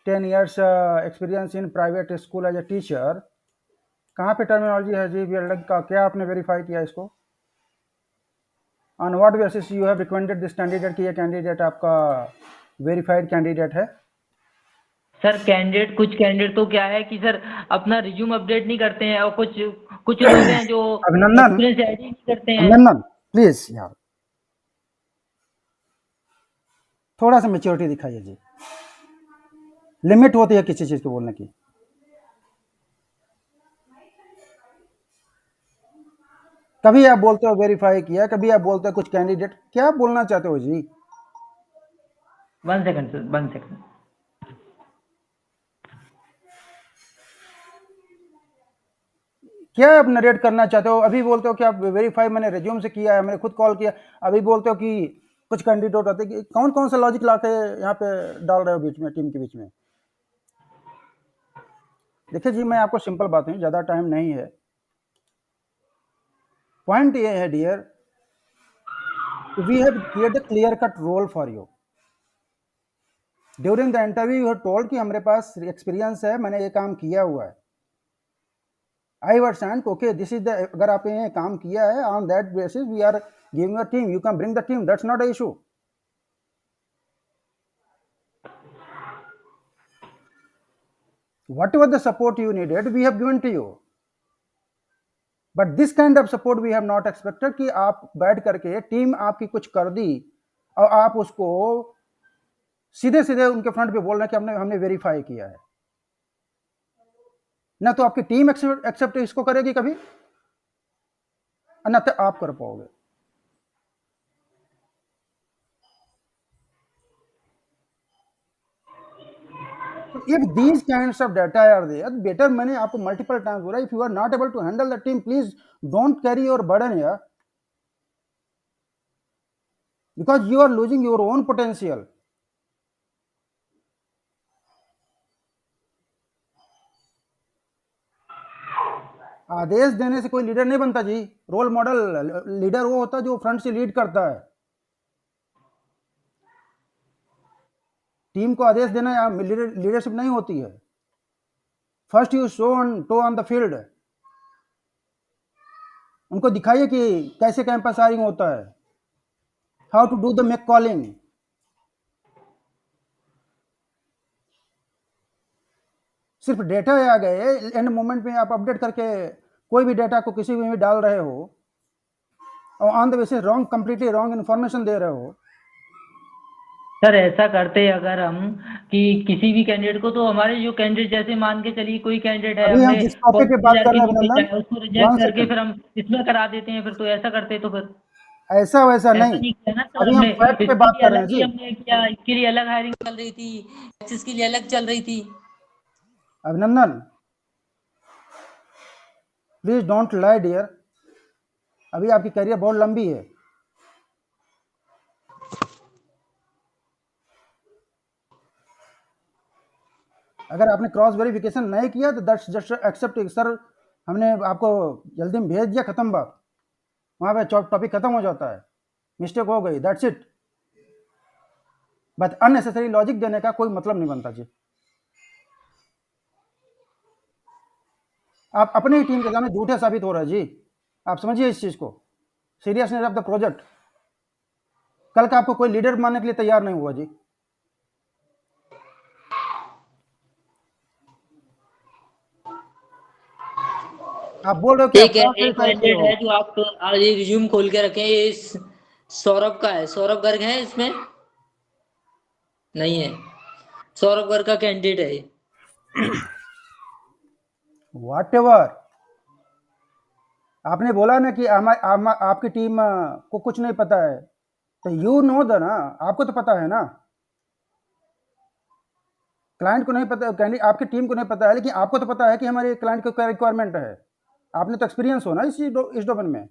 S1: 10 years experience in private school as a teacher. कहाँ पे टर्मिनोलॉजी है जी वेल्डिंग का? क्या आपने वेरीफाई किया इसको? On what basis you have recommended this candidate कि ये कैंडिडेट आपका वेरीफाइड कैंडिडेट है?
S3: सर कैंडिडेट, कुछ कैंडिडेट तो क्या है कि सर अपना रिज्यूम अपडेट नहीं करते हैं, और कुछ कुछ लोग हैं जो
S1: अभिनंदन,
S3: एक्सपीरियंस ऐड ही नहीं करते हैं।
S1: अभिनंदन प्लीज यार थोड़ा सा मेच्योरिटी दिखाइए जी। लिमिट होती है किसी चीज को बोलने की। कभी आप बोलते हो वेरीफाई किया, कभी आप बोलते हो कुछ कैंडिडेट। क्या बोलना चाहते हो जी?
S3: 1 सेकंड सर, 1 सेकंड।
S1: क्या आप नरेट करना चाहते हो? अभी बोलते हो कि आप वेरीफाई मैंने रिज्यूम से किया है, मैंने खुद कॉल किया। अभी बोलते हो कि कुछ कैंडिडेट होते कि कौन कौन सा लॉजिक ला के यहाँ पे डाल रहे हो बीच में, टीम के बीच में। देखिए जी, मैं आपको सिंपल बात है, ज़्यादा टाइम नहीं है। पॉइंट ये है dear, we have create a clear cut role for you. During the interview you told कि हमारे पास एक्सपीरियंस है, मैंने ये काम किया हुआ है। I understand, okay, this is the, अगर आपने ये काम किया है, on that basis we are giving a team, you can bring the team, that's not a issue. Whatever the support you needed, we have given to you. But this kind of support we have not expected कि आप बैठ करके team आपकी कुछ कर दी और आप उसको सीधे सीधे उनके फ्रंट पे बोल रहे हैं कि हमने हमने वेरीफाई किया है। ना तो आपकी टीम एक्सेप्ट इसको करेगी कभी, और ना तो आप कर पाओगे। If these kinds of data are there, better, मैंने आपको मल्टीपल टाइम्स बोला, if you are not able to handle the team, please don't carry your burden here, because you are losing your own potential. आदेश देने से कोई leader नहीं बनता जी। Role model leader वो होता है जो फ्रंट से लीड करता है। टीम को आदेश देना लीडरशिप नहीं होती है। First you show on toe on the field, उनको दिखाइए कि कैसे कैंपस हायरिंग होता है, how to do the make calling. सिर्फ डेटा आ गए, एंड मोमेंट में आप अपडेट करके कोई भी डेटा को किसी में भी डाल रहे हो और on the basis wrong, completely wrong information दे रहे हो।
S3: सर ऐसा करते अगर हम कि किसी भी कैंडिडेट को, तो हमारे जो कैंडिडेट, जैसे मान के चलिए कोई कैंडिडेट है,
S1: अभी हम
S3: हमने
S1: जिस टॉपिक पे बात
S3: 50,000
S1: कर
S3: की
S1: रहे हैं
S3: नौकरी
S1: अभिनंदन,
S3: चाहिए, उसको रिजेक्ट
S1: 1
S3: करके
S1: सेकंड,
S3: फिर हम इसमें करा देते हैं, फिर तो ऐसा करते तो फिर
S1: ऐसा वैसा
S3: ऐसा
S1: नहीं,
S3: नहीं किया ना सर
S1: अभी हम
S3: हमने।
S1: फैक्ट पे
S3: इसके
S1: बात
S3: लिए
S1: कर रहे हैं
S3: अलग ही
S1: जी।
S3: हमने किया, इसके लिए अलग हायरिंग चल रही थी, एक्सिस के लिए अलग चल रही थी।
S1: अभिनंदन, प्लीज डोंट लाई डियर, अभी आपकी करियर बहुत लंबी है। अगर आपने क्रॉस वेरिफिकेशन नहीं किया तो दैट्स जस्ट एक्सेप्ट, सर हमने आपको जल्दी में भेज दिया, खत्म बात, वहाँ पे टॉपिक खत्म हो जाता है, मिस्टेक हो गई, that's it. But unnecessary logic देने का कोई मतलब नहीं बनता जी। आप अपनी ही टीम के सामने झूठे साबित हो रहे हैं जी, आप समझिए इस चीज़ को, सीरियसनेस ऑफ द प्रोजेक्ट। कल का आपको कोई लीडर मानने के लिए तैयार नहीं हुआ जी। आप बोल रहे हो कि आप
S3: एक
S1: क्रॉस
S3: एक
S1: वेरीफाई किए
S3: कैंडिडेट
S1: हो।
S3: है जो आप आज ये रिज्यूम खोल के रखे हैं, ये सौरभ का है, सौरभ गर्ग है इसमें, नहीं है, सौरभ गर्ग का कैंडिडेट है ये।
S1: व्हाटएवर, आपने बोला ना कि आपकी टीम को कुछ नहीं पता है, तो यू नो द ना, आपको तो पता है ना। क्लाइंट को नहीं पता, कैंडिडेट आपकी टीम को नहीं पता है, लेकिन आपको तो पता है कि हमारे क्लाइंट को क्या रिक्वायरमेंट है। आपने तो एक्सपीरियंस हो ना इस डोमेन में,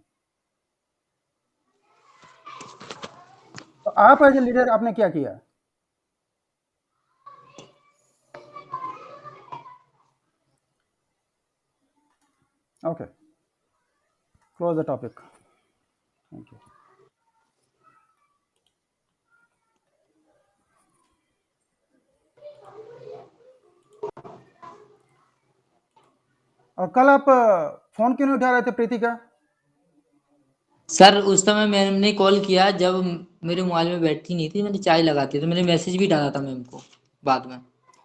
S1: तो आप एज ए लीडर आपने क्या किया? Okay, close the topic, thank you. और कल आप फोन क्यों नहीं उठा रहे थे प्रीति का?
S3: सर उस समय मैंने कॉल किया जब मेरे मोबाइल में बैटरी नहीं थी, मैंने चाय लगाती, तो मैंने मैसेज भी डाला था मैम को बाद में,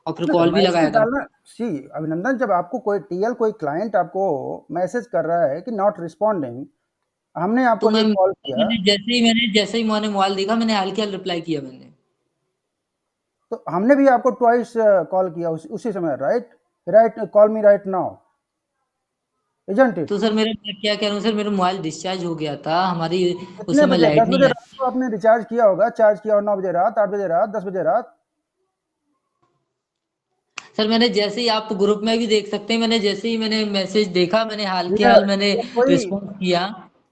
S3: और फिर
S1: नहीं तो
S3: कॉल भी
S1: मैसेज
S3: लगाया था।
S1: डालना, सी अभिनंदन, जब आपको कोई टीएल कोई क्लाइंट आपको मैसेज कर रहा है कि नॉट रिस्पॉन्डिंग, हमने
S3: तो
S1: आपको जब कॉल किया,
S3: जैसे ही मैंने मोबाइल देखा, मैंने हाल के हाल रिप्लाई किया मैंने।
S1: तो हमने भी आपको ट्वाइस कॉल किया उसी समय, right? Right, call me right now, isn't it?
S3: तो सर मेरा, मैं क्या कह रहा हूँ सर, मेरा मोबाइल डिस्चार्ज हो गया था हमारी, उस
S1: कितने
S3: समय
S1: बजे?
S3: लाइट
S1: 10 बजे
S3: नहीं आई।
S1: रात को आपने रिचार्ज किया होगा, चार्ज किया, और 9 बजे रात, 8 बजे रात, 10 बजे रात?
S3: सर मैंने जैसे ही, आप ग्रुप में भी देख सकते हैं, मैंने जैसे ही मैंने मैसेज देखा, मैंने हाल के हाल मैंने
S1: ये कोई
S3: रिस्पॉन्स किया।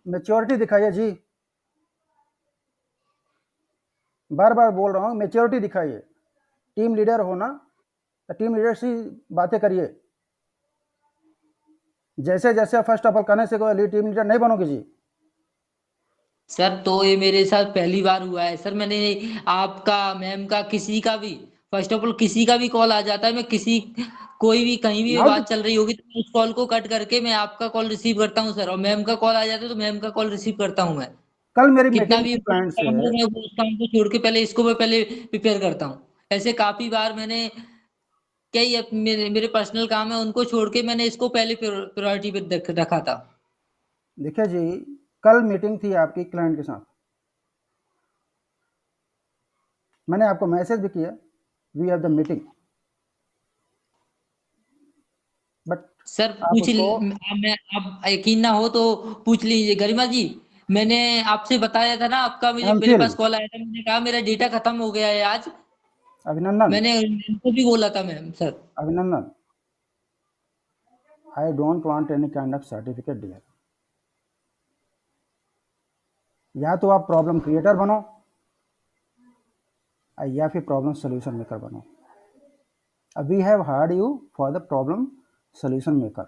S1: मेच्योरिटी दिखाइए जी, बार बार बोल रहा हूँ, मेच्योरिटी दिखाइए। टीम लीडर हो ना, तो टीम लीडर से बातें करिए। जैसे जैसे फर्स्ट ऑफ ऑल कहने से कोई टीम लीडर नहीं बनोगे जी।
S3: सर तो ये मेरे साथ पहली बार हुआ है सर, मैंने आपका, मैम का, किसी का भी फर्स्ट ऑफ ऑल किसी का भी कॉल आ जाता है, मैं किसी कोई भी कहीं भी
S1: नाउ
S3: बात चल रही होगी तो मैं उस कॉल को कट करके मैं आपका कॉल रिसीव करता हूँ सर, और मैम का कॉल आ जाता है तो मैम का कॉल रिसीव करता हूँ मैं।
S1: कल मेरी
S3: कितना
S1: मीटिंग
S3: भी
S1: थी क्लाइंट
S3: इम्पोर्टेंट
S1: से।
S3: काम हो मैं उस काम को छोड़ के पहले इसको मैं पहले प्रिपेयर करता हूँ। ऐसे काफी बार मैंने कई मेरे मेरे पर्सनल काम है उनको छोड़ के मैंने इसको पहले प्रायोरिटी पे रखा था।
S1: देखिए जी, कल मीटिंग थी आपकी क्लाइंट के साथ, मैंने आपको मैसेज भी किया, we have the meeting, but
S3: sir
S1: आप
S3: पूछ
S1: उसको
S3: मैं आप यकीन ना हो तो पूछ लीजिए गरिमा जी। मैंने आपसे बताया था ना, आपका मुझे
S1: एम
S3: मेरे
S1: फिल
S3: पास कॉल आया था, मैंने कहा मेरा डेटा खत्म हो गया है आज।
S1: अभिनंदन,
S3: मैंने इनको भी बोला था ma'am sir.
S1: Abhinandan, I don't want any kind of certificate dear. या तो आप प्रॉब्लम क्रिएटर बनो या फिर प्रॉब्लम सोल्यूशन मेकर बनो। We have hired you for the problem solution maker,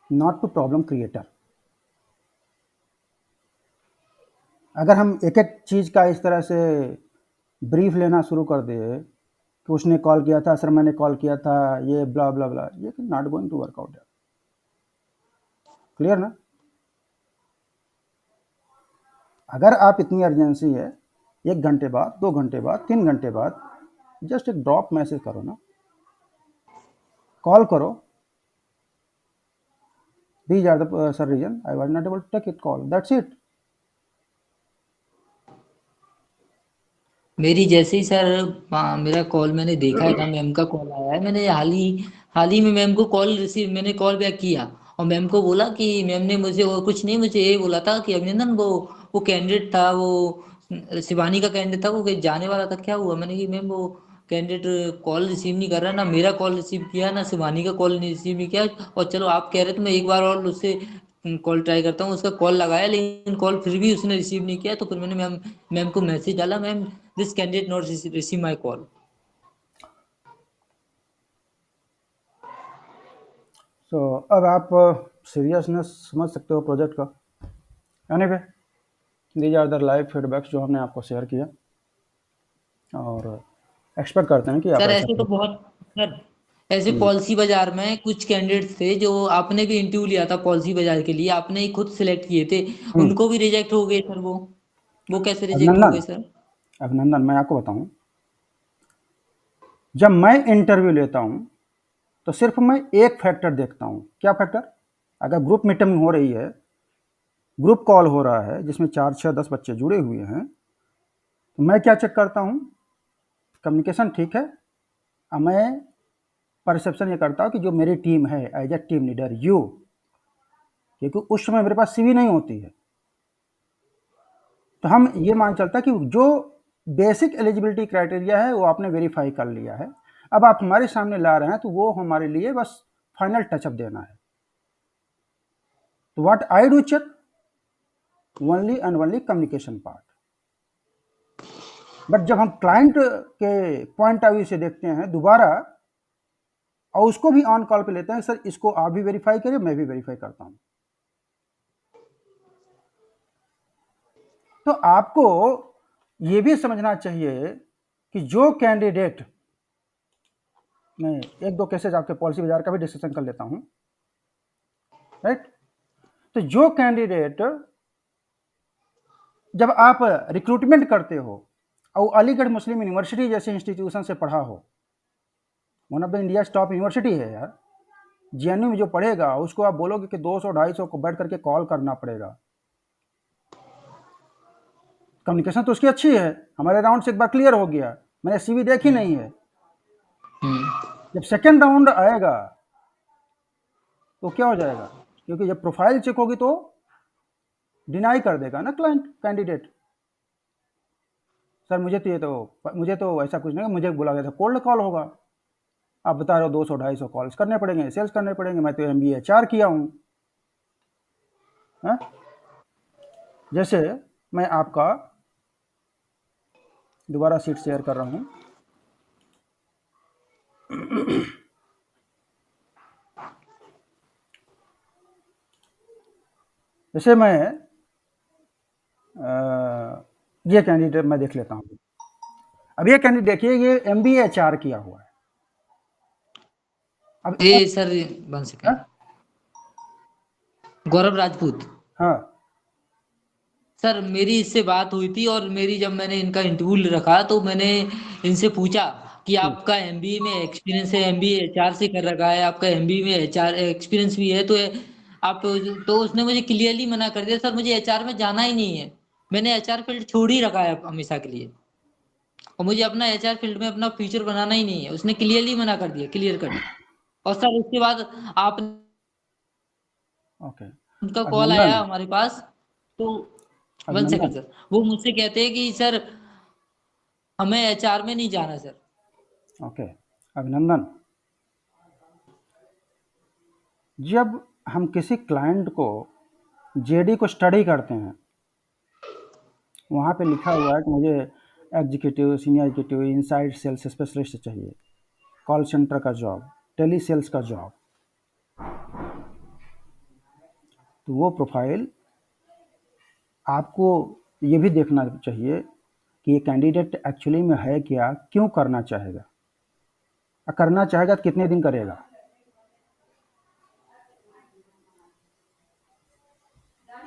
S1: not to problem creator. अगर हम एक एक चीज़ का इस तरह से ब्रीफ लेना शुरू कर दिए कि उसने कॉल किया था सर, मैंने कॉल किया था, ये ब्ला ब्ला ब्ला, ये not going to work out. Clear ना? अगर आप इतनी अर्जेंसी है, 1 घंटे बाद, 2 घंटे बाद, 3 घंटे बाद, जस्ट एक ड्रॉप मैसेज करो ना, कॉल करो, these are the sir reason I was not able to take it call, that's it।
S3: मेरी जैसे ही सर मेरा कॉल मैंने देखा है था, मैम का कॉल आया है, मैंने हाल ही में मैम को कॉल रिसीव मैंने कॉल बैक किया और मैम को बोला कि मैम ने मुझे और कुछ नहीं, मुझे ये बोला था कि अभिनंदन वो कैंडिडेट था, वो शिवानी का कैंडिडेट था, वो कहीं जाने वाला था, क्या हुआ? मैंने कि मैम वो कैंडिडेट कॉल रिसीव नहीं कर रहा, ना मेरा कॉल रिसीव किया ना शिवानी का कॉल रिसीव नहीं किया, और चलो आप कह रहे तो मैं एक बार और उससे कॉल ट्राई करता हूँ। उसका कॉल लगाया लेकिन कॉल फिर भी उसने रिसीव नहीं किया, तो फिर मैंने मैम मैम को मैसेज डाला, ma'am this candidate not receive my call.
S1: So अब आप सीरियसनेस समझ सकते हो प्रोजेक्ट का। Anyway, these are the live feedbacks जो हमने आपको शेयर किया, और एक्सपेक्ट करते हैं कि आप
S3: सर
S1: ऐसा
S3: ऐसे तो
S1: करें।
S3: बहुत सर ऐसे पॉलिसी बाजार में कुछ कैंडिडेट्स थे जो आपने भी इंटरव्यू लिया था पॉलिसी बाजार के लिए, आपने ही खुद सिलेक्ट किए थे,
S1: हम्म,
S3: उनको भी रिजेक्ट हो गए सर। वो कैसे रिजेक्ट हो
S1: अभिनंदन,
S3: गए सर?
S1: अभिनंदन, मैं आपको बताऊं, जब मैं इंटरव्यू लेता हूं तो सिर्फ मैं एक फैक्टर देखता हूं। क्या फैक्टर? अगर ग्रुप मीटिंग हो रही है, ग्रुप कॉल हो रहा है जिसमें 4, 6, 10 बच्चे जुड़े हुए हैं, तो मैं क्या चेक करता हूं? कम्युनिकेशन ठीक है। मैं परसेप्शन ये करता हूं कि जो मेरी टीम है, as a team leader you, क्योंकि उस समय मेरे पास सीवी नहीं होती है, तो हम ये मान चलता है कि जो बेसिक एलिजिबिलिटी क्राइटेरिया है वो आपने वेरीफाई कर लिया है। अब आप हमारे सामने ला रहे हैं तो वो हमारे लिए बस फाइनल टचअप देना है। तो what I do check only and only communication part. But जब हम क्लाइंट के पॉइंट ऑफ व्यू से देखते हैं दोबारा, और उसको भी ऑन कॉल पे लेते हैं, सर इसको आप भी वेरीफाई करिए, मैं भी वेरीफाई करता हूं। तो आपको ये भी समझना चाहिए कि जो कैंडिडेट, मैं एक दो केसेस आपके पॉलिसी बाजार का भी डिस्कशन कर लेता हूं, राइट? तो जो कैंडिडेट, जब आप रिक्रूटमेंट करते हो और अलीगढ़ मुस्लिम यूनिवर्सिटी जैसे इंस्टीट्यूशन से पढ़ा हो, one of the India top university है यार, जेएनयू में जो पढ़ेगा उसको आप बोलोगे कि 200-250 को बैठ करके कॉल करना पड़ेगा। कम्युनिकेशन तो उसकी अच्छी है, हमारे राउंड से एक बार क्लियर हो गया, मैंने सीवी देखी नहीं है। जब सेकेंड राउंड आएगा तो क्या हो जाएगा? क्योंकि जब प्रोफाइल चेक होगी तो डिनाई कर देगा ना क्लाइंट, कैंडिडेट, सर मुझे तो ऐसा कुछ नहीं, मुझे बोला गया था कोल्ड कॉल होगा, आप बता रहे हो 200-250 कॉल्स करने पड़ेंगे, सेल्स करने पड़ेंगे, मैं तो MBA HR किया हूँ। जैसे मैं आपका दोबारा सीट शेयर कर रहा हूँ, जैसे ये कैंडिडेट मैं देख लेता हूँ। अब ये कैंडिडेट देखिए, ये MBA HR किया हुआ है। अब
S3: ए सर, 1 सेकंड।
S1: हाँ
S3: गौरव राजपूत।
S1: हाँ
S3: सर मेरी इससे बात हुई थी, और मेरी जब मैंने इनका इंटरव्यू रखा तो मैंने इनसे पूछा कि आपका एमबीए में एक्सपीरियंस है, एमबीए एचआर से कर रखा है, आपका एमबीए में एचआर एक्सपीरियंस भी है, तो आप, तो उसने मुझे क्लियरली मना कर दिया, सर मुझे एचआर में जाना ही नहीं है, मैंने एचआर फील्ड छोड़ ही रखा है हमेशा के लिए, और मुझे अपना एचआर फील्ड में अपना फ्यूचर बनाना ही नहीं है, उसने क्लियरली मना कर दिया, क्लियर कट। और सर उसके बाद आप,
S1: ओके।
S3: उनका कॉल आया
S1: अभिनंदन,
S3: हमारे पास, तो 1 सेकंड
S1: अभिनंदन।
S3: सर, वो मुझसे कहते हैं कि सर हमें एचआर में नहीं जाना सर।
S1: ओके, अभिनंदन। जब हम किसी क्लाइंट को JD को स्टडी करते हैं, वहाँ पे लिखा हुआ है कि मुझे executive, senior executive, inside sales specialist चाहिए, कॉल सेंटर का जॉब, टेली सेल्स का जॉब, तो वो प्रोफाइल आपको ये भी देखना चाहिए कि ये कैंडिडेट एक्चुअली में है क्या, क्यों करना चाहेगा, और करना चाहेगा तो कितने दिन करेगा।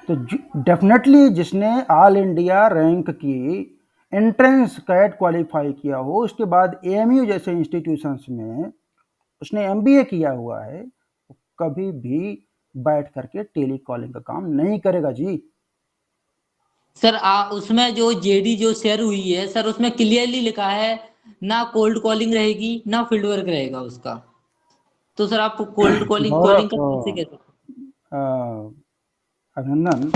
S1: तो डेफिनेटली जिसने ऑल इंडिया रैंक की एंट्रेंस कैट क्वालिफाई किया हो, उसके बाद AMU जैसे इंस्टीट्यूशंस में उसने MBA किया हुआ है, वो कभी भी बैठ करके टेली कॉलिंग का काम नहीं करेगा जी।
S3: सर उसमें जो जेडी जो शेयर हुई है सर, उसमें क्लियरली लिखा है ना कोल्ड कॉलिंग रहेगी ना फील्ड वर्क रहेगा उसका, तो सर आप कोल्ड कॉलिंग
S1: गौरव,
S3: कॉलिंग का कैसे कह सकते
S1: अभिनंदन,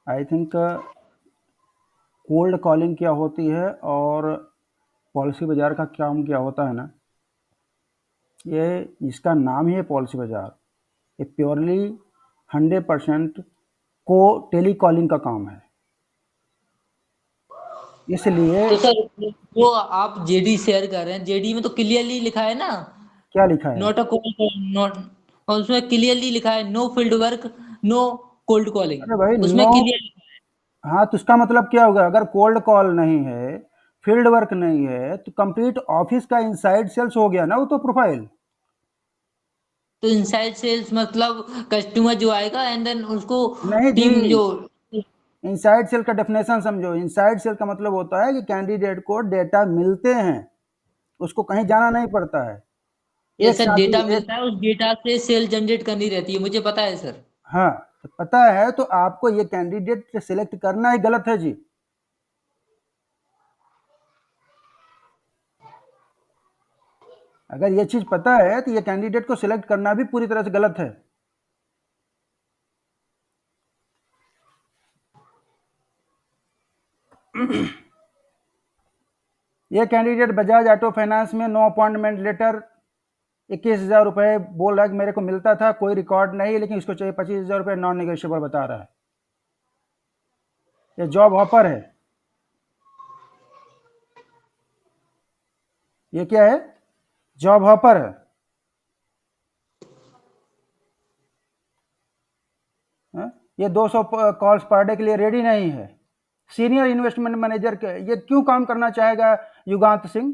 S1: आई थिंक कोल्ड कॉलिंग क्या होती है और पॉलिसी बाजार का काम क्या होता है ना, ये इसका नाम ही है पॉलिसी बाजार। ये प्योरली 100% को टेली कॉलिंग का काम है, इसलिए।
S3: तो सर जो आप जेडी शेयर कर रहे हैं, जेडी में तो क्लियरली लिखा है ना,
S1: क्या लिखा है?
S3: नॉट अ कोल्ड नॉट, और उसमें क्लियरली लिखा है no field work, no cold calling,
S1: अरे भाई
S3: उसमें
S1: नो,
S3: क्लियर।
S1: हाँ तो उसका मतलब क्या होगा? अगर कोल्ड कॉल नहीं है, फील्ड वर्क नहीं है, तो कंप्लीट ऑफिस का इनसाइड सेल्स हो गया ना वो तो प्रोफाइल।
S3: तो इनसाइड सेल्स मतलब कस्टमर जो आएगा एंड देन उसको
S1: नहीं जी,
S3: टीम जो,
S1: इनसाइड सेल का डेफिनेशन समझो। इनसाइड सेल का मतलब होता है कि कैंडिडेट को डेटा मिलते हैं, उसको कहीं जाना नहीं पड़ता है।
S3: ये
S1: एक
S3: सर
S1: साथ ही
S3: डेटा
S1: एक,
S3: मिलता है, उस डेटा से सेल जनरेट करनी रहती है, मुझे पता है सर।
S1: हाँ तो पता है, तो आपको ये कैंडिडेट सिलेक्ट करना ही गलत है जी। अगर ये चीज़ पता है तो ये कैंडिडेट को सिलेक्ट करना भी पूरी तरह से गलत है। ये कैंडिडेट बजाज ऑटो फाइनेंस में नो अपॉइंटमेंट लेटर, 21,000 रुपये बोल रहा है कि मेरे को मिलता था, कोई रिकॉर्ड नहीं, लेकिन इसको चाहिए 25,000 रुपये, नॉन नेगोशिएबल बता रहा है। ये जॉब ऑफर है। ये क्या है? जॉब ऑफर है। हाँ? ये 200 कॉल्स पर डे के लिए रेडी नहीं है। सीनियर इन्वेस्टमेंट मैनेजर के ये क्यों काम करना चाहेगा युगांत सिंह?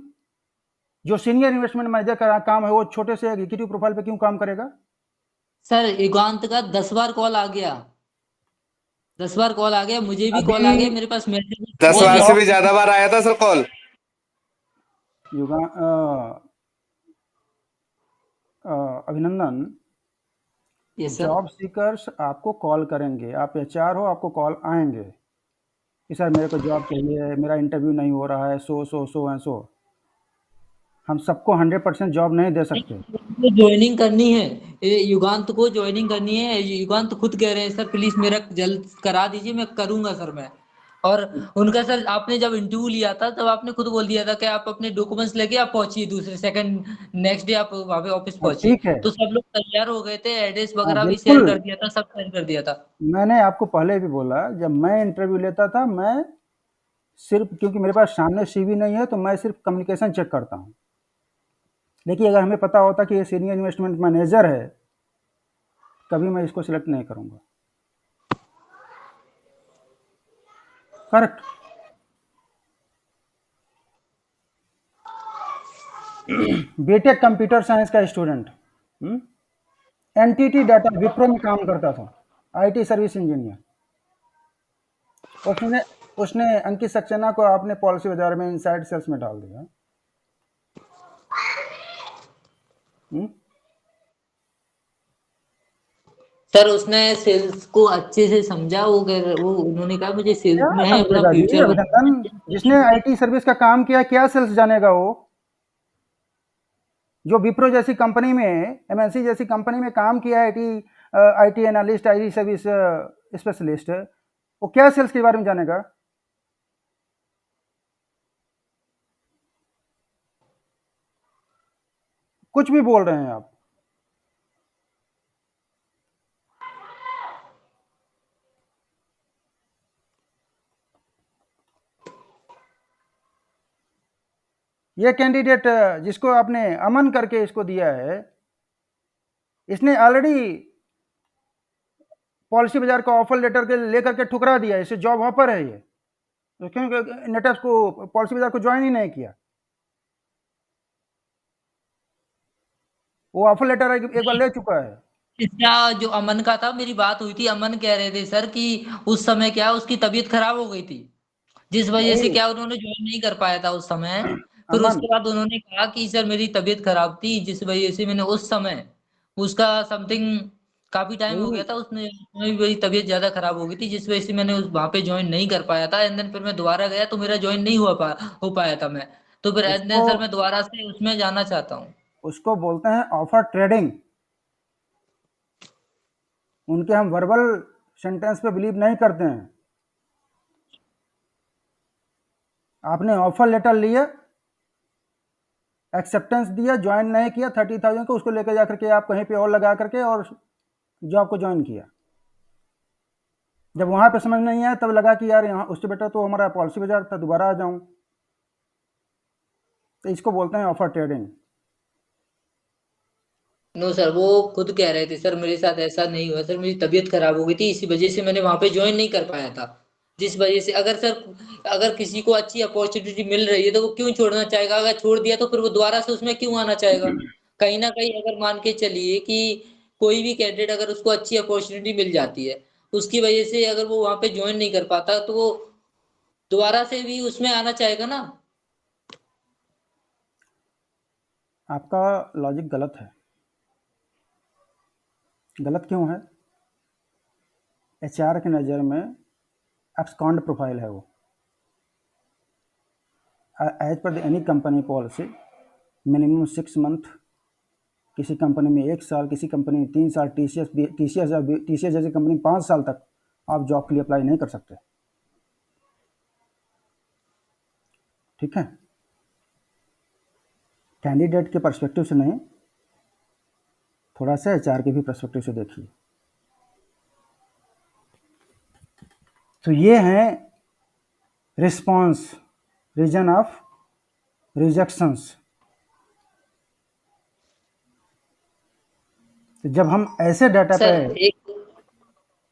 S1: जो सीनियर इन्वेस्टमेंट मैनेजर का काम है, वो छोटे से एग्जीक्यूटिव प्रोफाइल पे क्यों काम करेगा?
S3: सर युगांत का 10 बार कॉल आ गया, 10 बार कॉल आ गया, मुझे भी कॉल आ
S1: अभी
S3: गया, मेरे पास मैसेज
S4: दस
S3: बहुत
S1: ये
S4: बार से
S3: ज्यादा।
S4: भी
S1: जॉब,
S4: ज्यादा बार आया था sir call.
S1: Yuga Abhinandan,
S3: yes sir.
S1: Job seekers आपको कॉल करेंगे, आप HR हो, आपको कॉल आएंगे कि सर मेरे को जॉब चाहिए, मेरा इंटरव्यू नहीं हो रहा है, सो एंड सो। हम सबको 100% जॉब नहीं दे सकते।
S3: ज्वाइनिंग करनी है, युगांत को ज्वाइनिंग करनी है, युगांत खुद कह रहे हैं सर प्लीज मेरा जल्द करा दीजिए, मैं करूंगा सर मैं। और उनका सर आपने जब इंटरव्यू लिया था तब आपने खुद बोल दिया था कि आप अपने डॉक्यूमेंट्स लेके आप पहुंचिए, दूसरे सेकंड नेक्स्ट डे आप वहां पे ऑफिस
S1: हाँ
S3: पहुंचिए,
S1: ठीक है।
S3: तो सब लोग तैयार हो गए थे, एड्रेस
S1: हाँ
S3: वगैरह भी शेयर
S1: बिल्कुल,
S3: कर दिया था, सब शेयर कर दिया था।
S1: मैंने आपको पहले भी बोला, जब मैं इंटरव्यू लेता था, मैं सिर्फ, क्योंकि मेरे पास सामने CV नहीं है, तो मैं सिर्फ कम्युनिकेशन चेक करता हूँ। लेकिन अगर हमें पता होता कि ये सीनियर इन्वेस्टमेंट मैनेजर है, कभी मैं इसको सिलेक्ट नहीं करूँगा। करेक्ट। बीटेक कंप्यूटर साइंस का स्टूडेंट, एनटीटी डाटा विप्रो में काम करता था, आईटी सर्विस इंजीनियर। उसने उसने अंकित सक्सेना को आपने पॉलिसी बाजार में इनसाइड सेल्स में डाल दिया। हम्म?
S3: सर उसने सेल्स को अच्छे से समझा, वो उन्होंने कहा मुझे
S1: क्या
S3: सेल्स में है अपना
S1: समझेगा जी
S3: फ्यूचर
S1: अभिनंदन, जिसने
S3: बनाना।
S1: आईटी सर्विस का काम किया, क्या सेल्स जानेगा वो? जो विप्रो जैसी कंपनी में, एमएनसी जैसी कंपनी में काम किया, IT IT analyst, IT service specialist, वो क्या सेल्स के बारे में जानेगा? कुछ भी बोल रहे हैं आप। ये कैंडिडेट जिसको आपने अमन करके इसको दिया है, इसने ऑलरेडी पॉलिसी बाजार का ऑफर लेटर के लेकर के ठुकरा दिया, इसे जॉब ऑफर है ये, तो क्यों नेटअप्स को पॉलिसी बाजार को ज्वाइन ही नहीं किया? वो ऑफर लेटर एक बार ले चुका है।
S3: इसका जो अमन का था, मेरी बात हुई थी, अमन कह रहे थे सर कि उस समय क्या उसकी तबीयत खराब हो गई थी, जिस वजह से
S1: नहीं
S3: क्या उन्होंने ज्वाइन नहीं कर पाया था उस समय। फिर
S1: अमन,
S3: उसके बाद उन्होंने कहा कि सर मेरी तबीयत खराब थी, जिस वजह से मैंने उस समय उसका समथिंग काफी टाइम हो गया
S1: वही
S3: था, उसमें मेरी तबीयत ज्यादा खराब हो गई थी, जिस वजह से मैंने उस वहां पे ज्वाइन नहीं कर पाया था। एंड देन फिर मैं दोबारा गया तो मेरा ज्वाइन नहीं हो पाया था मैं। तो फिर एंड
S1: उसको
S3: देन सर मैं दोबारा से उसमें जाना चाहता हूँ।
S1: उसको बोलते हैं ऑफर ट्रेडिंग। उनके हम वर्बल सेंटेंस पे बिलीव नहीं करते हैं। आपने ऑफर लेटर लिया, एक्सेप्टेंस दिया, ज्वाइन नहीं किया, 30,000 को उसको लेकर जा करके आप कहीं पे और लगा करके और जॉब को ज्वाइन किया। जब वहां पे समझ नहीं आया तब लगा कि यार यहाँ उससे बेटर तो हमारा पॉलिसी बाजार था, दोबारा आ जाऊं। तो इसको बोलते हैं ऑफर ट्रेडिंग।
S3: नो सर, वो खुद कह रहे थे सर मेरे साथ ऐसा नहीं हुआ सर, मेरी तबीयत खराब हो गई थी, इसी वजह से मैंने वहां पे ज्वाइन नहीं कर पाया था। जिस वजह से अगर सर अगर किसी को अच्छी अपॉर्चुनिटी मिल रही है तो वो क्यों छोड़ना चाहेगा? अगर छोड़ दिया तो फिर वो दोबारा से उसमें क्यों आना चाहेगा? कहीं ना कहीं अगर मान के चलिए कि कोई भी कैंडिडेट अगर उसको अच्छी अपॉर्चुनिटी मिल जाती है, उसकी वजह से अगर वो वहां पे ज्वाइन नहीं कर पाता तो वो दोबारा से भी उसमें आना चाहेगा ना।
S1: आपका लॉजिक गलत है। गलत क्यों है? एचआर की नज़र में एब्सकॉन्ड प्रोफाइल है वो। As per any company policy, minimum 6 month, किसी कंपनी में 1 साल, किसी कंपनी में 3 साल, टीसीएस जैसी कंपनी 5 साल तक आप जॉब के लिए अप्लाई नहीं कर सकते। ठीक है, कैंडिडेट के पर्सपेक्टिव से नहीं, थोड़ा सा एचआर के भी पर्सपेक्टिव से देखिए। तो ये हैं रिस्पॉन्स, रीजन ऑफ रिजेक्शंस। तो जब हम ऐसे डाटा पे,
S3: सर एक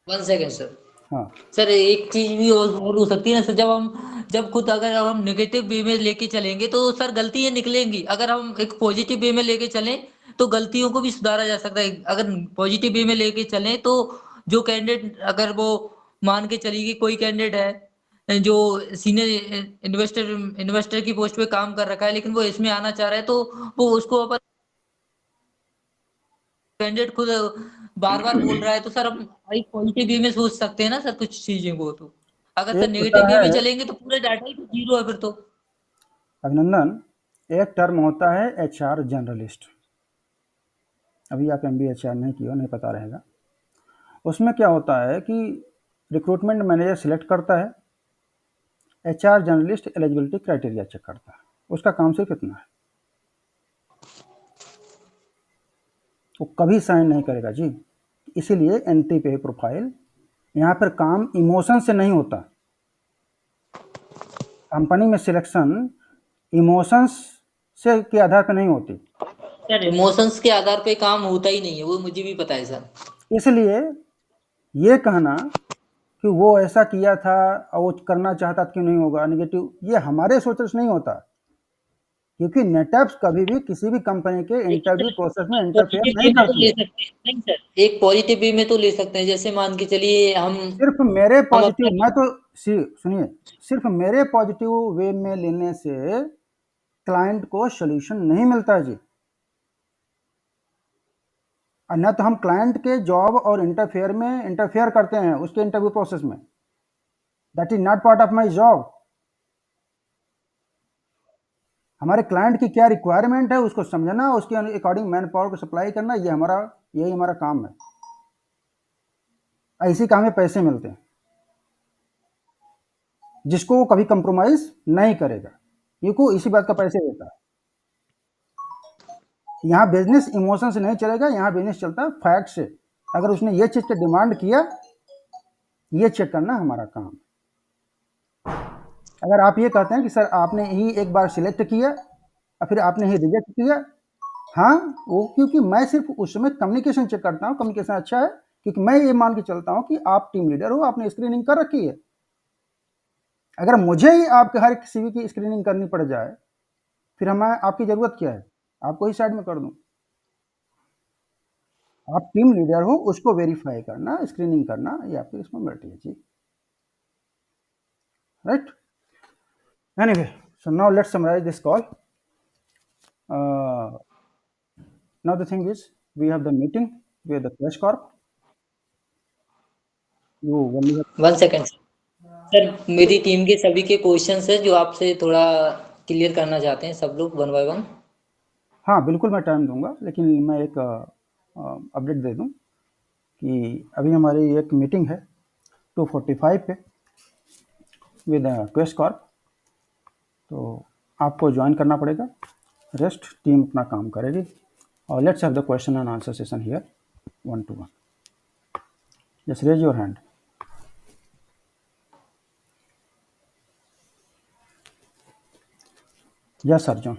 S3: 1 सेकेंड सर।
S1: हाँ
S3: सर एक चीज भी और हो सकती है ना सर, जब खुद अगर हम नेगेटिव वे में लेके चलेंगे तो सर गलतियां निकलेंगी। अगर हम एक पॉजिटिव वे में लेके चलें तो गलतियों को भी सुधारा जा सकता है। अगर पॉजिटिव वे में लेके चलें तो जो कैंडिडेट, अगर वो मान के चलिए कि कोई कैंडिडेट है जो सीनियर इन्वेस्टर इन्वेस्टर की पोस्ट पे काम कर रखा है, लेकिन वो इसमें आना चाह रहा है, तो वो उसको अपन कैंडिडेट खुद बार बार बोल रहा है, तो सर हम एक पॉजिटिव वे में सोच सकते हैं ना सर कुछ चीजें को। तो अगर सर
S1: एक होता
S3: नेगेटिव वे में
S1: है
S3: चलेंगे तो पूरा डाटा ही तो जीरो है फिर तो।
S1: अभिनंदन, एक टर्म होता है एचआर जनरलिस्ट। अभी आप एमबीए एचआर नहीं किया, नहीं पता रहेगा। उसमें क्या होता है कि रिक्रूटमेंट मैनेजर सिलेक्ट करता है, HR journalist eligibility criteria check करता है। उसका काम सिर्फ इतना है, वो कभी साइन नहीं करेगा जी। इसीलिए एंटी पे प्रोफाइल, यहाँ पर काम इमोशन से नहीं होता। कंपनी में सिलेक्शन इमोशंस से के आधार पर नहीं होती।
S3: सर इमोशंस के आधार पे काम होता ही नहीं है, वो मुझे भी पता है सर।
S1: इसलिए ये कहना कि वो ऐसा किया था और वो करना चाहता क्यों नहीं होगा नेगेटिव, ये हमारे सोच से नहीं होता। क्योंकि नेटअप्स कभी भी किसी भी कंपनी के इंटरव्यू प्रोसेस में इंटरफेयर
S3: पॉजिटिव वे
S1: नहीं
S3: में तो
S1: करती
S3: ले
S1: है।
S3: सकते हैं नहीं सर, एक पॉजिटिव वे में तो ले सकते हैं, जैसे मान के चलिए
S1: सिर्फ मेरे
S3: हम
S1: पॉजिटिव,
S3: अपना
S1: मैं तो सुनिए, सिर्फ मेरे पॉजिटिव वे में लेने से क्लाइंट को सोल्यूशन नहीं मिलता जी। और न तो हम क्लाइंट के जॉब और इंटरफेयर करते हैं उसके इंटरव्यू प्रोसेस में। That is not part of my job. हमारे क्लाइंट की क्या रिक्वायरमेंट है उसको समझना, उसके अकॉर्डिंग मैन पावर को सप्लाई करना, यही हमारा काम है। इसी काम में पैसे मिलते हैं, जिसको वो कभी कंप्रोमाइज नहीं करेगा, क्योंकि इसी बात का पैसे देता है। यहाँ बिजनेस इमोशन से नहीं चलेगा, यहाँ बिजनेस चलता है फैक्ट से। अगर उसने ये चीज का डिमांड किया, ये चेक करना हमारा काम। अगर आप ये कहते हैं कि सर आपने ही एक बार सिलेक्ट किया और फिर आपने ही रिजेक्ट किया, हाँ वो क्योंकि मैं सिर्फ उस समय कम्युनिकेशन चेक करता हूँ, कम्युनिकेशन अच्छा है, क्योंकि मैं ये मान के चलता हूँ कि आप टीम लीडर हो, आपने स्क्रीनिंग कर रखी है। अगर मुझे ही आपके हर सीवी की स्क्रीनिंग करनी पड़ जाए, फिर हमें आपकी जरूरत क्या है? आपको ही साइड में कर दूं। आप टीम लीडर हो, उसको वेरीफाई करना, स्क्रीनिंग करना, ये आपकी रिस्पॉन्सिबिलिटी है जी, right? Anyway, so now let's summarise this call. Now the thing is, we have the meeting with the Crash Corp. You only have,
S3: 1 second sir, मेरी टीम के सभी के क्वेश्चंस है जो आपसे थोड़ा क्लियर करना चाहते हैं सब लोग 1 बाय 1।
S1: हाँ बिल्कुल मैं टाइम दूंगा, लेकिन मैं एक अपडेट दे दूं कि अभी हमारी एक मीटिंग है 2:45 पे विद क्वेस्ट कॉर्प, तो आपको ज्वाइन करना पड़ेगा। रेस्ट टीम अपना काम करेगी, और let's have the question and answer session here 1-to-1। Just raise your hand. Yes Arjun.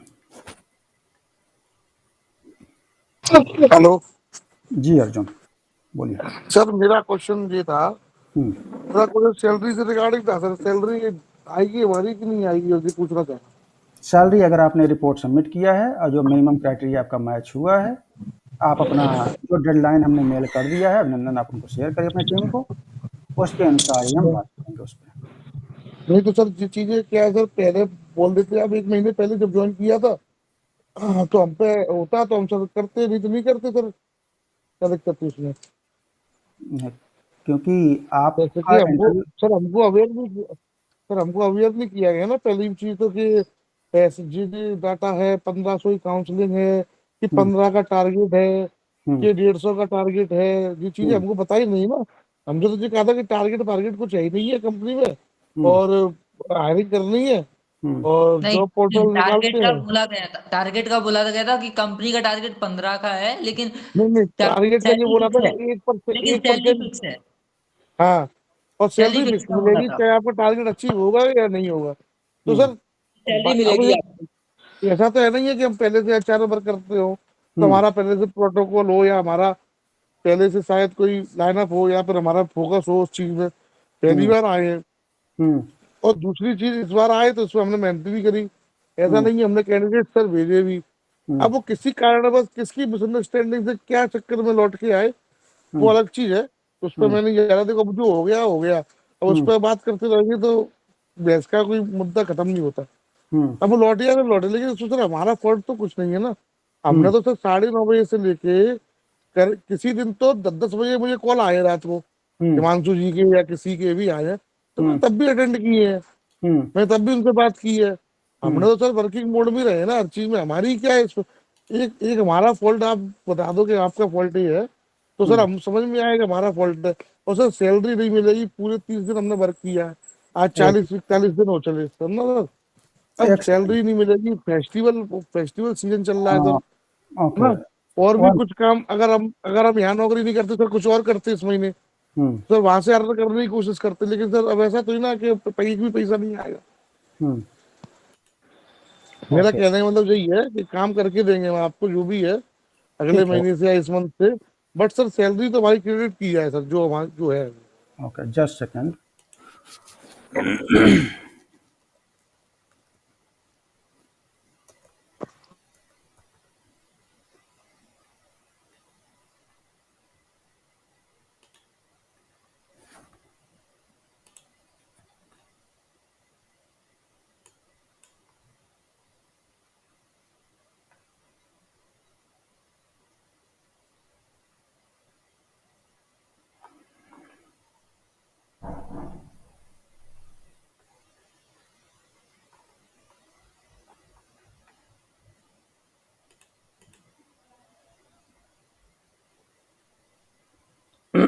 S4: Hello
S1: जी अर्जुन बोलिए।
S4: सर, मेरा क्वेश्चन ये था,
S1: हम्म,
S4: मेरा क्वेश्चन सैलरी से रिगार्डिंग था सर। सैलरी आएगी हमारी कि नहीं आएगी, ये पूछना था।
S1: सैलरी अगर आपने रिपोर्ट सबमिट किया है और जो मिनिमम क्राइटेरिया आपका मैच हुआ है, आप अपना जो डेडलाइन हमने मेल कर दिया है, अभिनंदन आप उनको शेयर करिए अपनी टीम को, उसके अनुसार ही हम बात करेंगे उस पर।
S4: नहीं तो सर ये चीजें क्या है सर, पहले बोल देते आप 1 महीने पहले जब ज्वाइन किया था, तो हम पे होता तो हम सर करते, नहीं तो नहीं करते सर। क्या दिक्कत थी उसमें?
S1: क्योंकि
S4: जैसे कि
S1: आपका इंटरव्यू,
S4: सर हमको अवेयर नहीं किया गया ना पहली चीज तो, कि पैसे जी डाटा है 1500 की काउंसलिंग है, कि
S1: हम्म,
S4: 15 का टारगेट है,
S1: हम्म,
S4: कि 150 का टारगेट है। ये चीजें
S1: हम्म,
S4: हमको बताई नहीं ना। हमने तो ये कहा था कि टारगेट कुछ है ही नहीं है कंपनी में,
S1: हम्म,
S4: और हायरिंग करनी है,
S1: हम्म,
S4: और
S3: नहीं,
S4: जॉब पोर्टल
S3: टारगेट
S4: निकालते
S3: का
S4: हैं।
S3: बोला गया था, टारगेट का बोला गया था कि कंपनी का टारगेट 15 का है, लेकिन
S4: नहीं नहीं, टारगेट का ये
S3: सैलरी
S4: बोला था
S3: फिक्स है,
S4: कि
S3: लेकिन
S4: एक
S3: सैलरी
S4: परसेंट।
S3: फिक्स है,
S4: हाँ, और
S3: सैलरी
S4: सैलरी
S3: फिक्स
S4: फिक्स
S3: का बोला
S4: मिलेगी,
S3: था,
S4: चाहे आपका टारगेट अचीव होगा या नहीं होगा। तो
S1: हम्म,
S4: सर
S3: सैलरी
S4: अब
S3: मिलेगी आपको।
S4: ऐसा तो है नहीं है कि हम पहले से एचआर वर्क करते हो, तो
S1: हम्म,
S4: हमारा पहले से प्रोटोकॉल हो, या हमारा पहले से शायद कोई लाइनअप हो, या फिर हमारा फोकस हो उस चीज में। पहली
S1: हम्म,
S4: बार आए हैं,
S1: हम्म,
S4: और दूसरी चीज इस बार आए तो उसमें हमने मेहनत भी करी। ऐसा
S1: हम्म,
S4: नहीं है, हमने कैंडिडेट सर भेजे भी।
S1: हम्म,
S4: अब वो किसी कारणवश किसकी मिसअंडरस्टैंडिंग से क्या चक्कर में लौट के आए, वो
S1: हम्म,
S4: अलग चीज है। उस पर
S1: हम्म,
S4: मैं नहीं जा रहा, देखो अब जो हो गया हो गया। अब उस
S1: हम्म,
S4: पर बात करते रहेंगे तो बहस का कोई मुद्दा खत्म नहीं होता।
S1: हम्म,
S4: अब वो लौटे या नहीं लौटे, लेकिन उसमें सर हमारा फॉल्ट तो कुछ नहीं है ना। हमने
S1: हम्म,
S4: तो सर 9:30 बजे से लेके किसी दिन तो 10-10 बजे मुझे कॉल आए रात को,
S1: हम्म,
S4: हिमांशु जी के या किसी के भी आए हैं, तो मैं
S1: हम्म,
S4: तब भी अटेंड किए हैं,
S1: हम्म,
S4: मैं तब भी उनसे बात की है। हमने
S1: हम्म,
S4: तो सर वर्किंग मोड में रहे ना हर चीज में। हमारी क्या है एक एक हमारा फॉल्ट आप बता दो कि आपका फॉल्ट ही है, तो सर
S1: हम्म,
S4: हम समझ में आएगा हमारा फॉल्ट है। और सर सैलरी नहीं मिलेगी, पूरे 30 दिन हमने वर्क किया है, आज
S1: एक
S4: 40-41 दिन हो चले सर ना सर। अब
S1: एक सेकंड।
S4: सैलरी नहीं मिलेगी, फेस्टिवल सीजन चल रहा है सर,
S1: हाँ,
S4: है
S1: ओके।
S4: ना। और भी
S1: वन,
S4: कुछ काम, अगर हम यहाँ नौकरी नहीं करते सर, कुछ और करते इस महीने,
S1: हम्म,
S4: सर वहां से अर्न करने की कोशिश करते। लेकिन सर अब ऐसा तो ही ना कि पैसे भी पैसा नहीं आएगा।
S1: हम्म,
S4: मेरा
S1: ओके,
S4: कहने का मतलब यही है कि काम करके देंगे हम आपको जो भी है, अगले
S1: ठीक है,
S4: महीने से या इस मंथ से। बट सर सैलरी तो हमारी क्रेडिट की जाए सर, जो हमारी जो है।
S1: Okay, just second.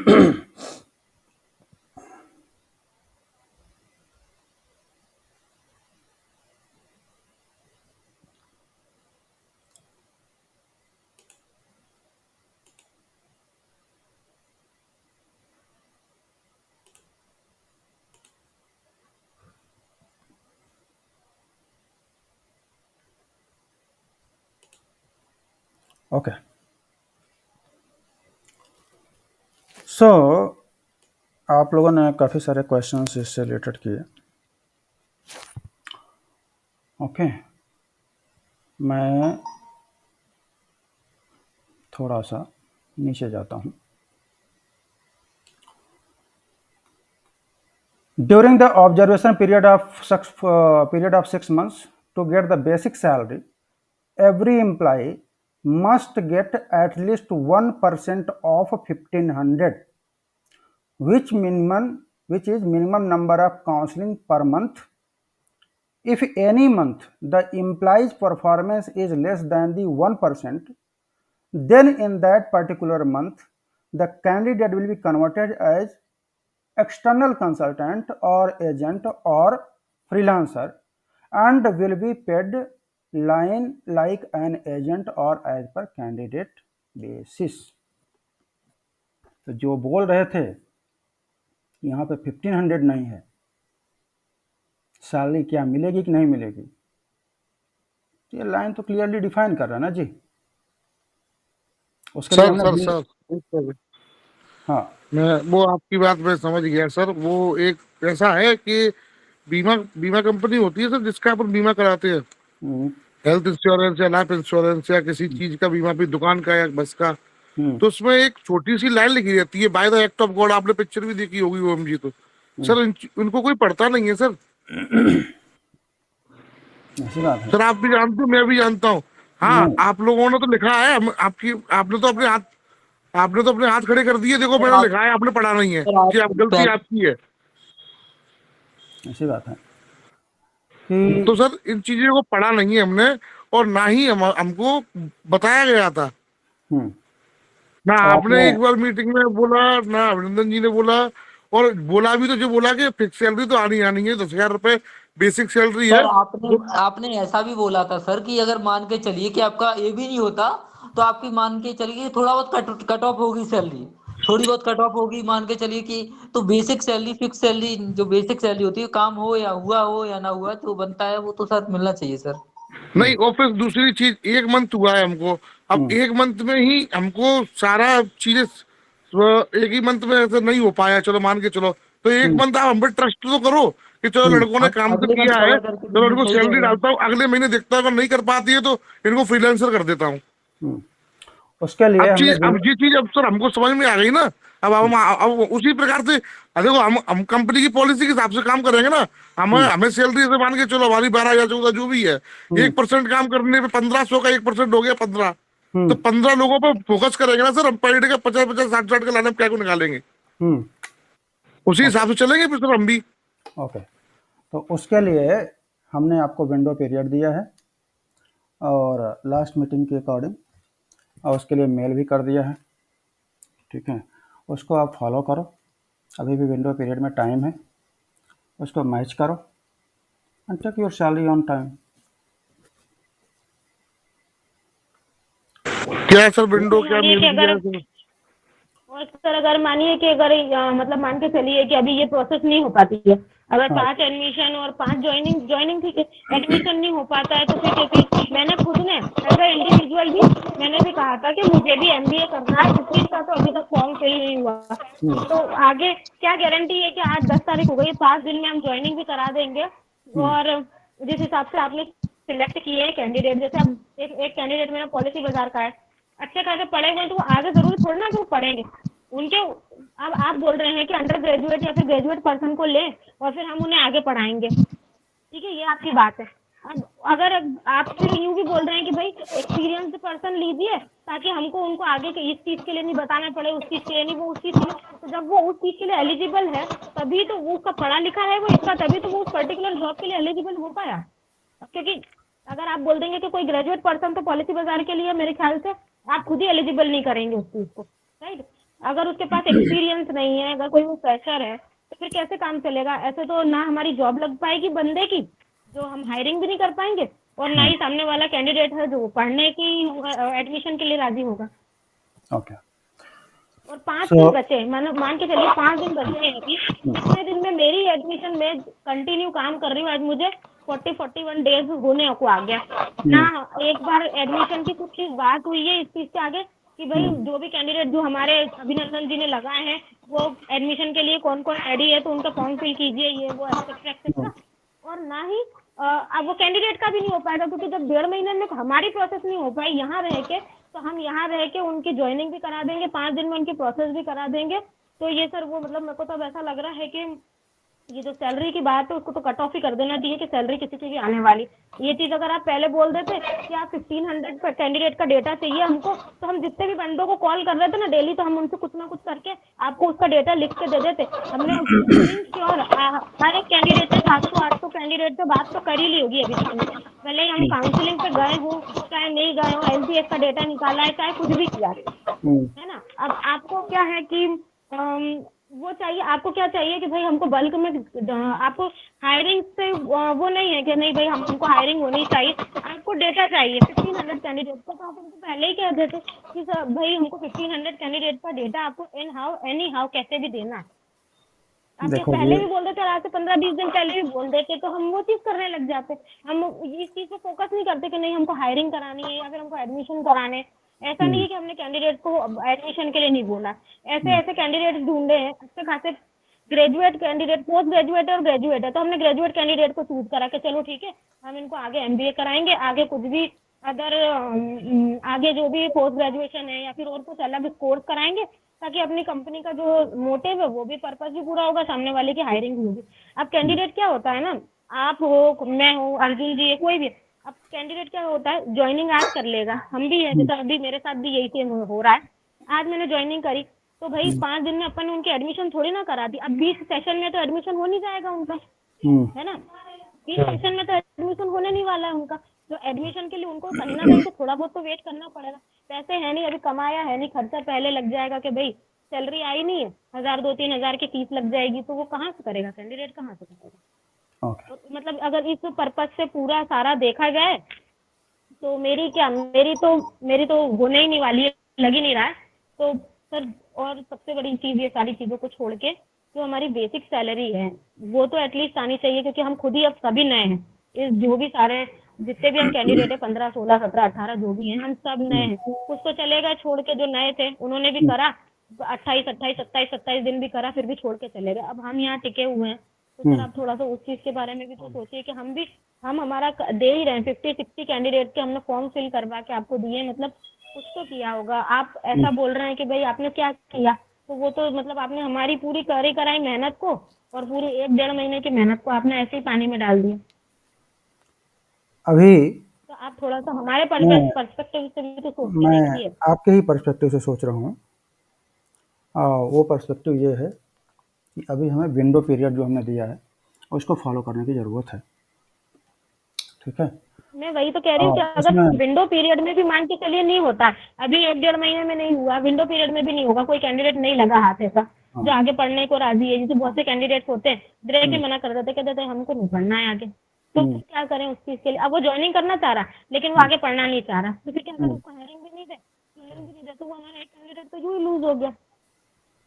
S1: ओके, सो आप लोगों ने काफ़ी सारे क्वेश्चंस इससे रिलेटेड किए। ओके, मैं थोड़ा सा नीचे जाता हूँ। During the observation period of 6 months, to get the basic salary, every employee must get at least 1% of 1500, which is minimum number of counseling per month. If any month the employee's performance is less than the 1%, then in that particular month the candidate will be converted as external consultant or agent or freelancer and will be paid line like an agent or as per candidate basis। तो जो बोल रहे थे यहाँ पे 1500 नहीं है, salary क्या मिलेगी कि नहीं मिलेगी, ये लाइन तो क्लियरली डिफाइन कर रहा है ना जी। उसके लिए
S4: सर
S1: हमने
S4: सर सर
S1: हाँ
S4: मैं वो आपकी बात मैं समझ गया सर। वो एक ऐसा है कि बीमा बीमा कंपनी होती है सर, जिसका अपन बीमा कराते हैं,
S1: हम्म,
S4: हेल्थ इंश्योरेंस या लाइफ इंश्योरेंस या किसी चीज का बीमा, भी दुकान का या बस का,
S1: हम्म,
S4: तो उसमें एक छोटी सी लाइन लिखी रहती है, by the act of God. आपने पिक्चर भी देखी होगी ओएमजी। तो सर उनको कोई पढ़ता नहीं है सर।
S1: ऐसी बात है।
S4: सर आप भी जानते हो, मैं भी जानता हूँ। हाँ,
S1: नहीं,
S4: आप लोगों ने तो लिखा है, आपने तो अपने हाथ खड़े कर दिए, देखो
S3: सर
S4: मैंने
S3: आप
S4: लिखा है, आपने पढ़ा नहीं है,
S3: सर आप
S4: कि आप गलती
S3: पहले
S4: आपकी है।
S1: ऐसी बात है कि
S4: तो सर इन चीजों को पढ़ा नहीं है हमने, और ना ही हमको बताया गया था।
S1: हम्म,
S4: ना
S1: तो
S4: आपने
S1: आपने
S4: एक बार मीटिंग में बोला, ना अभिनंदन जी ने बोला। और बोला भी तो जो बोला कि फिक्स सैलरी तो आनी आनी है, 10,000 रुपए बेसिक सैलरी है।
S3: सर आपने आपने ऐसा भी बोला था सर कि अगर मान के चलिए कि आपका ये भी नहीं होता तो आपकी मान के चलिए थोड़ा बहुत कट ऑफ होगी सैलरी, थोड़ी बहुत कट ऑफ होगी मान के चलिए कि, तो बेसिक सैलरी फिक्स सैलरी जो बेसिक सैलरी होती है, काम हो या ना हुआ, जो बनता है वो तो सर मिलना चाहिए सर।
S1: हम्म,
S4: नहीं, और फिर दूसरी चीज, एक मंथ हुआ है हमको। अब
S1: हम्म,
S4: एक मंथ में ही हमको सारा चीजें एक ही मंथ में ऐसे नहीं हो पाया, चलो मान के चलो। तो एक
S1: हम्म,
S4: मंथ आप हम पे ट्रस्ट तो करो कि चलो लड़कों ने काम तो
S3: अगले मंथ
S4: किया है,
S3: कवर करके
S4: चलो
S3: देंगे,
S4: इनको
S3: सही कह
S4: सैलरी
S3: रहे हैं।
S4: डालता हूँ, अगले महीने देखता हूँ, अगर नहीं कर पाती है तो इनको फ्रीलांसर कर देता हूँ।
S1: हम्म। उसके लिए हमने
S4: अब ये चीज अब सर हमको समझ में आ गई ना। अब उसी प्रकार से, देखो हम कंपनी की पॉलिसी के हिसाब से काम करेंगे ना। हमें
S1: हम्म,
S4: हमें सैलरी से मान के चलो हमारी 12 या 14 जो भी है,
S1: हम्म,
S4: 1% काम करने पे 1500 का 1% हो गया 15। तो
S1: हम्म,
S4: 15 लोगों पर फोकस करेंगे ना सर, हम पर डे का 50-50 60-60 का लाने क्या को निकालेंगे,
S1: हम्म,
S4: उसी
S1: ओके,
S4: हिसाब से चलेंगे फिर सर हम भी।
S1: ओके। तो उसके लिए हमने आपको विंडो पीरियड दिया है और लास्ट मीटिंग के अकॉर्डिंग, और उसके लिए मेल भी कर दिया है, ठीक है। उसको आप फॉलो करो, अभी भी विंडो पीरियड में टाइम है, उसको मैच करो and take your salary on time.
S4: क्या है सर विंडो, क्या
S2: मानिए कि
S4: मेल दिया
S2: अगर
S4: है सर?
S2: और सर अगर मानिए कि अगर मतलब मान के चलिए कि अभी ये प्रोसेस नहीं हो पाती है, अगर
S1: हाँ,
S2: 5 एडमिशन और 5 जॉइनिंग ठीक है, एडमिशन नहीं हो पाता है तो फिर क्योंकि मैंने खुद ने एज ए इंडिविजुअल भी मैंने भी कहा था कि मुझे भी एमबीए करना है, इस चीज का तो अभी तक फॉर्म फिल नहीं हुआ। तो आगे क्या गारंटी है कि आज 10 तारीख हो गई, 5 दिन में हम ज्वाइनिंग भी करा देंगे। और जिस हिसाब से आपने सिलेक्ट किए हैं कैंडिडेट, जैसे अब एक कैंडिडेट मेरा पॉलिसी बाजार का है, अच्छे खासे पढ़े हुए हैं, तो वो आगे जरूरी थोड़ी ना कि वो पढ़ेंगे उनके। अब आप बोल रहे हैं कि अंडर ग्रेजुएट या फिर ग्रेजुएट पर्सन को ले और फिर हम उन्हें आगे पढ़ाएंगे, ठीक है, ये आपकी बात है। अब अगर आप फिर यूं भी बोल रहे हैं कि भाई एक्सपीरियंस्ड पर्सन लीजिए ताकि हमको उनको आगे के इस चीज के लिए नहीं बताना पड़े, उस चीज के लिए नहीं, वो उस चीज के लिए, तो जब वो उस चीज के लिए एलिजिबल है तभी तो वो उसका पढ़ा लिखा है वो इसका, तभी तो वो उस पर्टिकुलर जॉब के लिए एलिजिबल हो पाया। क्योंकि अगर आप बोल देंगे कि कोई ग्रेजुएट पर्सन तो पॉलिसी बाजार के लिए मेरे ख्याल से आप खुद ही एलिजिबल नहीं करेंगे उस चीज को, राइट। अगर उसके पास एक्सपीरियंस नहीं है, अगर कोई वो फ्रेशर है, तो फिर कैसे काम चलेगा? ऐसे तो ना हमारी जॉब लग पाएगी बंदे की, जो हम हायरिंग भी नहीं कर पाएंगे, और ना
S1: हम्म,
S2: ही सामने वाला कैंडिडेट है जो पढ़ने की एडमिशन के लिए राजी होगा।
S1: ओके।
S2: और 5
S1: सो
S2: दिन बचे, मान के चलिए 5 दिन बचे हैं अभी। इतने दिन में मेरी एडमिशन में कंटिन्यू काम कर रही हूँ, आज मुझे 41 डेज होने को आ गया ना। एक बार एडमिशन की कुछ चीज बात हुई है इस चीज के आगे कि भाई जो भी कैंडिडेट जो हमारे अभिनंदन जी ने लगाए हैं, वो एडमिशन के लिए कौन कौन रेडी है, तो उनका फॉर्म फिल कीजिए, ये वो एक्सेट्रा एक्सेट्रा। और ना ही अब वो कैंडिडेट का भी नहीं हो पाएगा, क्योंकि जब 1.5 महीने में हमारी प्रोसेस नहीं हो पाई यहाँ रह के, तो हम यहाँ रह के उनकी ज्वाइनिंग भी करा देंगे, 5 दिन में उनकी प्रोसेस भी करा देंगे। तो ये सर वो मतलब मेरे को तो अब ऐसा लग रहा है कि ये जो सैलरी की बात है उसको तो कट ऑफ ही कर देना चाहिए कि सैलरी किसी की भी आने वाली। ये चीज अगर आप पहले बोल देते कि आप 1500 पर कैंडिडेट का डेटा चाहिए हमको, तो हम जितने भी बंदों को कॉल कर रहे थे ना डेली, तो हम उनसे कुछ ना कुछ करके आपको उसका डेटा लिख के दे देते। हमने श्योर हर एक कैंडिडेट से 700-800 कैंडिडेट से बात तो कर ही ली होगी अभी तक हमने, भले ही हम काउंसलिंग पे गए हो चाहे नहीं गए हो, एलसीएस का डेटा निकाला है चाहे कुछ भी किया है ना। अब आपको क्या है कि वो चाहिए, आपको क्या चाहिए कि भाई हमको बल्क में आपको हायरिंग से वो नहीं है कि नहीं भाई हमको हायरिंग होनी चाहिए, आपको डेटा चाहिए 1500 कैंडिडेट का। तो आप उनको पहले ही कह देते कि सर भाई हमको 1500 कैंडिडेट का डेटा आपको इन हाउ एनी हाउ कैसे भी देना है। आप ये
S1: देखो
S2: पहले
S1: ये
S2: भी बोल देते और आज से 15-20 दिन पहले भी बोल देते, तो हम वो चीज करने लग जाते। हम इस चीज पे फोकस नहीं करते कि नहीं हमको हायरिंग करानी है या फिर हमको एडमिशन कराने हैं। ऐसा नहीं है कि हमने कैंडिडेट को एडमिशन के लिए नहीं बोला, ऐसे ऐसे कैंडिडेट ढूंढे हैं अच्छे खासे ग्रेजुएट कैंडिडेट, पोस्ट ग्रेजुएट और ग्रेजुएट है, तो हमने ग्रेजुएट कैंडिडेट को चूज करा कि चलो ठीक है, हम इनको आगे एमबीए कराएंगे, आगे कुछ भी अदर आगे जो भी पोस्ट ग्रेजुएशन है या फिर और कुछ अलग कोर्स कराएंगे, ताकि अपनी कंपनी का जो मोटिव है वो भी पर्पस भी पूरा होगा, सामने वाले की हायरिंग भी होगी। अब कैंडिडेट क्या होता है ना, आप हो मैं हूँ अर्जुन जी है कोई भी, अब कैंडिडेट क्या होता है ज्वाइनिंग आज कर लेगा, हम भी है जैसा अभी मेरे साथ भी यही सेम हो रहा है। आज मैंने ज्वाइनिंग करी, तो भाई 5 दिन में अपन उनकी एडमिशन थोड़ी ना करा दी, अब 20 सेशन में तो एडमिशन हो नहीं जाएगा उनका, है ना। 20 सेशन में तो एडमिशन होने नहीं वाला है उनका, तो एडमिशन के लिए उनको कहीं ना कहीं तो थोड़ा बहुत तो वेट करना पड़ेगा। पैसे है नहीं अभी, कमाया है नहीं, खर्चा पहले लग जाएगा कि भाई सैलरी आई नहीं है, 1000 2 3 हजार की फीस लग जाएगी, तो वो कहाँ से करेगा, कैंडिडेट कहाँ से करेगा।
S1: ओके।
S2: तो मतलब अगर इस पर्पज से पूरा सारा देखा जाए, तो मेरी तो होने ही नहीं वाली है, लग ही नहीं रहा है। तो सर और सबसे बड़ी चीज ये सारी चीजों को छोड़ के जो हमारी बेसिक सैलरी है वो तो एटलीस्ट आनी चाहिए, क्योंकि हम खुद ही अब सभी नए हैं। इस जो भी सारे जितने भी हम कैंडिडेट है 15 16 17 18 जो भी हैं, हम सब नए हैं। कुछ तो चलेगा छोड़ के, जो नए थे उन्होंने भी करा 28 28 27 27 दिन भी करा, फिर भी छोड़ के चले गए। अब हम यहाँ टिके हुए हैं, तो सर आप थोड़ा सा उस चीज के बारे में भी तो सोचिए कि हम हमारा दे ही रहे हैं। 50 60 कैंडिडेट के हमने फॉर्म फिल करवा के आपको दिए, मतलब कुछ तो किया होगा। आप ऐसा बोल रहे हैं कि भाई आपने क्या किया, तो वो तो मतलब आपने हमारी पूरी करी कराई मेहनत को और पूरी 1 1.5 महीने की मेहनत को आपने ऐसे ही पानी में डाल दिया।
S1: अभी
S2: तो आप थोड़ा सा हमारे
S1: मैं
S2: पर्सपेक्टिव से भी तो सोच के
S1: मैं
S2: देखिए।
S1: आपके ही पर्सपेक्टिव से सोच रहा हूँ। वो पर्सपेक्टिव ये है कि अभी हमें विंडो पीरियड जो हमने दिया है उसको फॉलो करने की ज़रूरत है। ठीक है।
S2: मैं वही तो कह रही हूँ कि अगर
S1: उसमें
S2: विंडो पीरियड में भी मान के चलिए नहीं होता, अभी 1 1.5 महीने में नहीं हुआ, विंडो पीरियड में भी नहीं होगा, कोई कैंडिडेट नहीं लगा हाथ ऐसा जो
S1: हाँ।
S2: आगे पढ़ने को राजी है। जैसे बहुत से कैंडिडेट्स होते हैं डायरेक्ट ही मना कर देते, कहते थे हमको नहीं पढ़ना है आगे, तो फिर क्या करें उस चीज के लिए। अब वो ज्वाइनिंग करना चाह रहा लेकिन वो आगे पढ़ना नहीं चाह रहा, तो फिर क्या करें, उसको हायरिंग भी नहीं दे, हायरिंग भी नहीं दे, तो वो हमारा एक कैंडिडेट तो यूं ही लूज हो गया,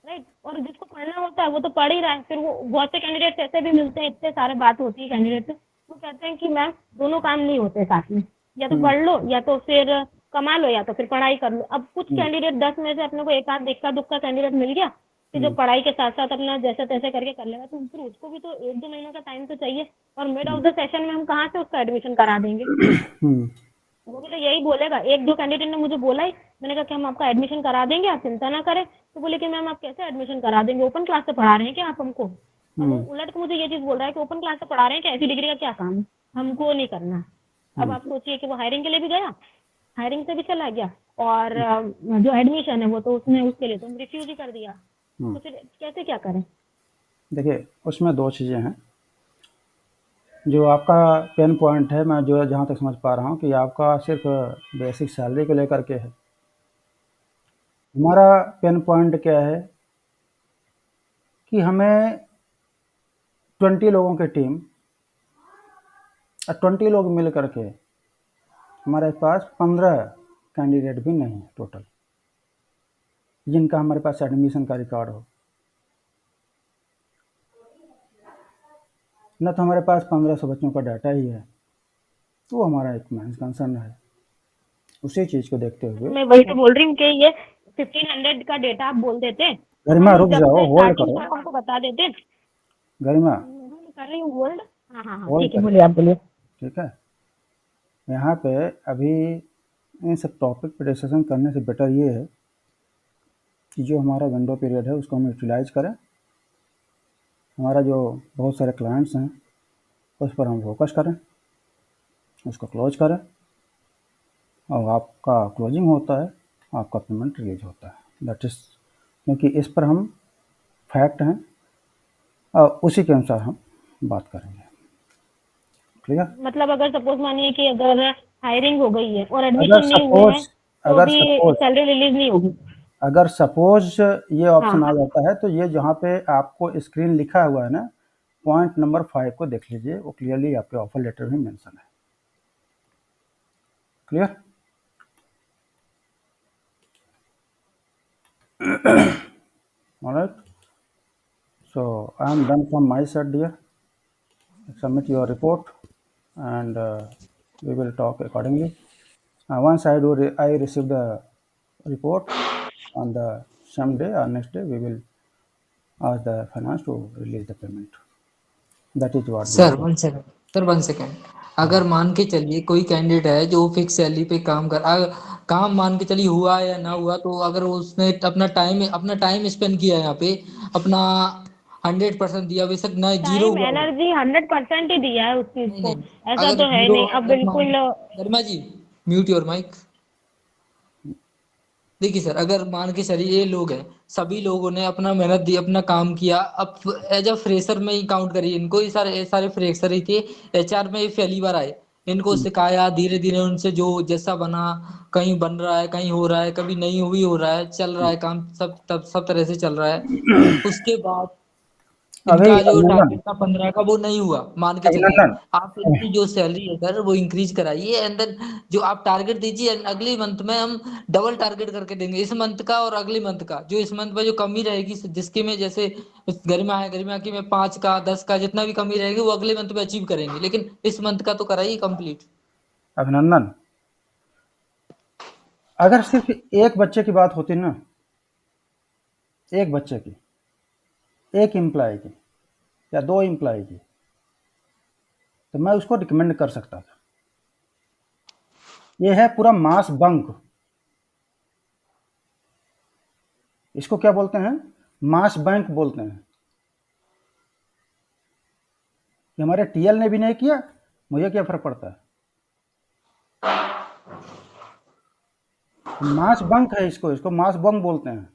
S2: राइट। और जिसको पढ़ना होता है वो तो पढ़ ही रहा है। फिर वो बहुत से कैंडिडेट ऐसे भी मिलते हैं, इतने सारे बात होती है कैंडिडेट से, वो कहते हैं कि मैम दोनों काम नहीं होते साथ में, या तो पढ़ लो या तो फिर कमा लो या तो फिर पढ़ाई कर लो। अब कुछ कैंडिडेट 10 में से अपने को एक आध इक्का दुक्का कैंडिडेट मिल गया कि जो पढ़ाई के साथ साथ अपना जैसे तैसे करके कर लेगा, तो फिर उसको भी तो 1 2 महीने का टाइम तो चाहिए, और मिड ऑफ द सेशन में हम कहाँ से उसका एडमिशन करा देंगे। वो भी तो यही बोलेगा। 1 2 कैंडिडेट ने मुझे बोला ही, मैंने कहा कि हम आपका एडमिशन करा देंगे, आप चिंता ना करें। तो बोले कि मैम आप कैसे एडमिशन करा देंगे, ओपन क्लास से पढ़ा रहे हैं क्या आप हमको। अब वो उलट के मुझे ये चीज बोल रहा है कि ओपन क्लास से पढ़ा रहे हैं क्या, ऐसी डिग्री का क्या काम है, हमको नहीं करना। अब आप सोचिए कि वो हायरिंग के लिए भी गया, हायरिंग से भी चला गया, और जो एडमिशन है वो तो उसने उसके लिए तो रिफ्यूज ही कर दिया, तो फिर कैसे क्या करें।
S1: देखिए उसमें दो चीज़ें हैं। जो आपका पेन पॉइंट है, मैं जो जहाँ तक समझ पा रहा हूँ कि आपका सिर्फ बेसिक सैलरी को लेकर के है। हमारा पेन पॉइंट क्या है कि हमें 20 लोगों की टीम और 20 लोग मिल करके, हमारे पास 15 कैंडिडेट भी नहीं है टोटल जिनका हमारे पास एडमिशन का रिकॉर्ड हो। न तो हमारे पास 1500 बच्चों का डाटा ही है, तो हमारा एक मेन कंसर्न है। उसी चीज़ को देखते हुए
S2: मैं वही तो बोल रही हूँ कि ये 1500 का डेटा आप बोल देते,
S1: गरिमा
S2: हम
S1: रुक
S2: जब
S1: जाओ,
S2: से
S1: होल्ड
S2: स्टार्टिंग
S1: करो।
S2: से हमको बता देते।
S1: गरिमा
S2: मैं कर रही हूँ होल्ड। हाँ हाँ हाँ,
S1: होल्ड
S2: ठीक है,
S1: करो,
S2: बोलिए, आप बोलिए।
S1: ठीक है। यहाँ पे अभी इन सब टॉपिक पर डिस्कशन करने से बेटर ये है कि जो हमारा विंडो पीरियड है उसको हम यूटिलाइज करें। हमारा जो बहुत सारे क्लाइंट्स हैं उस पर हम फोकस करें, उसको क्लोज करें, और आपका क्लोजिंग होता है, आपका पेमेंट रिलीज होता है। दैट इज़, क्योंकि इस पर हम फैक्ट हैं और उसी के अनुसार हम बात करेंगे। क्लियर?
S2: मतलब अगर सपोज मानिए कि अगर हायरिंग हो गई है और
S1: अगर
S2: एडमिशन नहीं हुए
S1: सपोज
S2: हैं तो
S1: अगर
S2: भी
S1: सपोज
S2: सैलरी रिलीज नहीं होगी।
S1: अगर सपोज ये ऑप्शन आ
S2: हाँ,
S1: जाता है, तो ये जहाँ पे आपको स्क्रीन लिखा हुआ है ना, पॉइंट नंबर 5 को देख लीजिए, वो क्लियरली आपके ऑफर लेटर में मेंशन है। Clear? Alright, so I am done from my side, dear. Submit your report, and we will talk accordingly. Once I receive the report on the same day or next day, we will ask the finance to release the payment. That is what we are
S3: sir
S1: doing.
S3: 1 second, sir 1 second. अगर मान के चलिए कोई candidate है जो fix salary पे काम मान के चलिए हुआ है या ना हुआ, तो अगर उसने अपना टाइम स्पेंड किया है यहाँ पे, अपना 100% दिया, बेशक ना जीरो
S2: टाइम
S3: हुआ हो।
S2: एनर्जी 100% ही दिया है उस चीज
S3: नहीं
S2: को।
S3: नहीं,
S2: ऐसा
S3: अगर
S2: तो है
S3: जीरो,
S2: नहीं, अब
S3: अगर मान,
S2: बिल्कुल।
S3: गरिमा जी, म्यूट योर माइक। देखिए सर, अगर मान के चलिए ये लोग हैं, सभी लोगों ने अपना मेहनत दी, अपना काम किया, अब एज अ फ्रेशर में ही काउंट करिए इनको, ये सारे फ्रेशर ही थे। एचआर में ये पहली बार आए, इनको सिखाया, धीरे धीरे उनसे जो जैसा बना, कहीं बन रहा है, कहीं हो रहा है, कभी नहीं हुई हो रहा है, चल रहा है काम, सब तरह से चल रहा है। उसके बाद
S1: अभी
S3: इनका जो
S1: अभिनंदन,
S3: टारगेट था 15 का, वो नहीं हुआ, मान के चलिए।
S1: अभिनंदन,
S3: आप इनकी जो सैलरी है सर वो इंक्रीज कराइए, एंड देन जो आप टारगेट दीजिए, अगले मंथ में हम डबल टारगेट करके देंगे, इस मंथ का और अगले मंथ का। जो इस मंथ में जो कमी रहेगी, जिसके में जैसे गरिमा है, गरिमा की में 5 का 10 का जितना भी कमी रहेगी वो अगले मंथ में अचीव करेंगे, लेकिन इस मंथ का तो कराइए कंप्लीट।
S1: अभिनंदन। अगर सिर्फ एक बच्चे की बात होती ना, एक बच्चे की, एक एम्प्लॉय की या 2 एम्प्लॉय की, तो मैं उसको रिकमेंड कर सकता था। ये है पूरा मास बंक। इसको क्या बोलते हैं? मास बैंक बोलते हैं। कि हमारे टीएल ने भी नहीं किया, मुझे क्या फर्क पड़ता है? मास बंक है, इसको मास बंक बोलते हैं।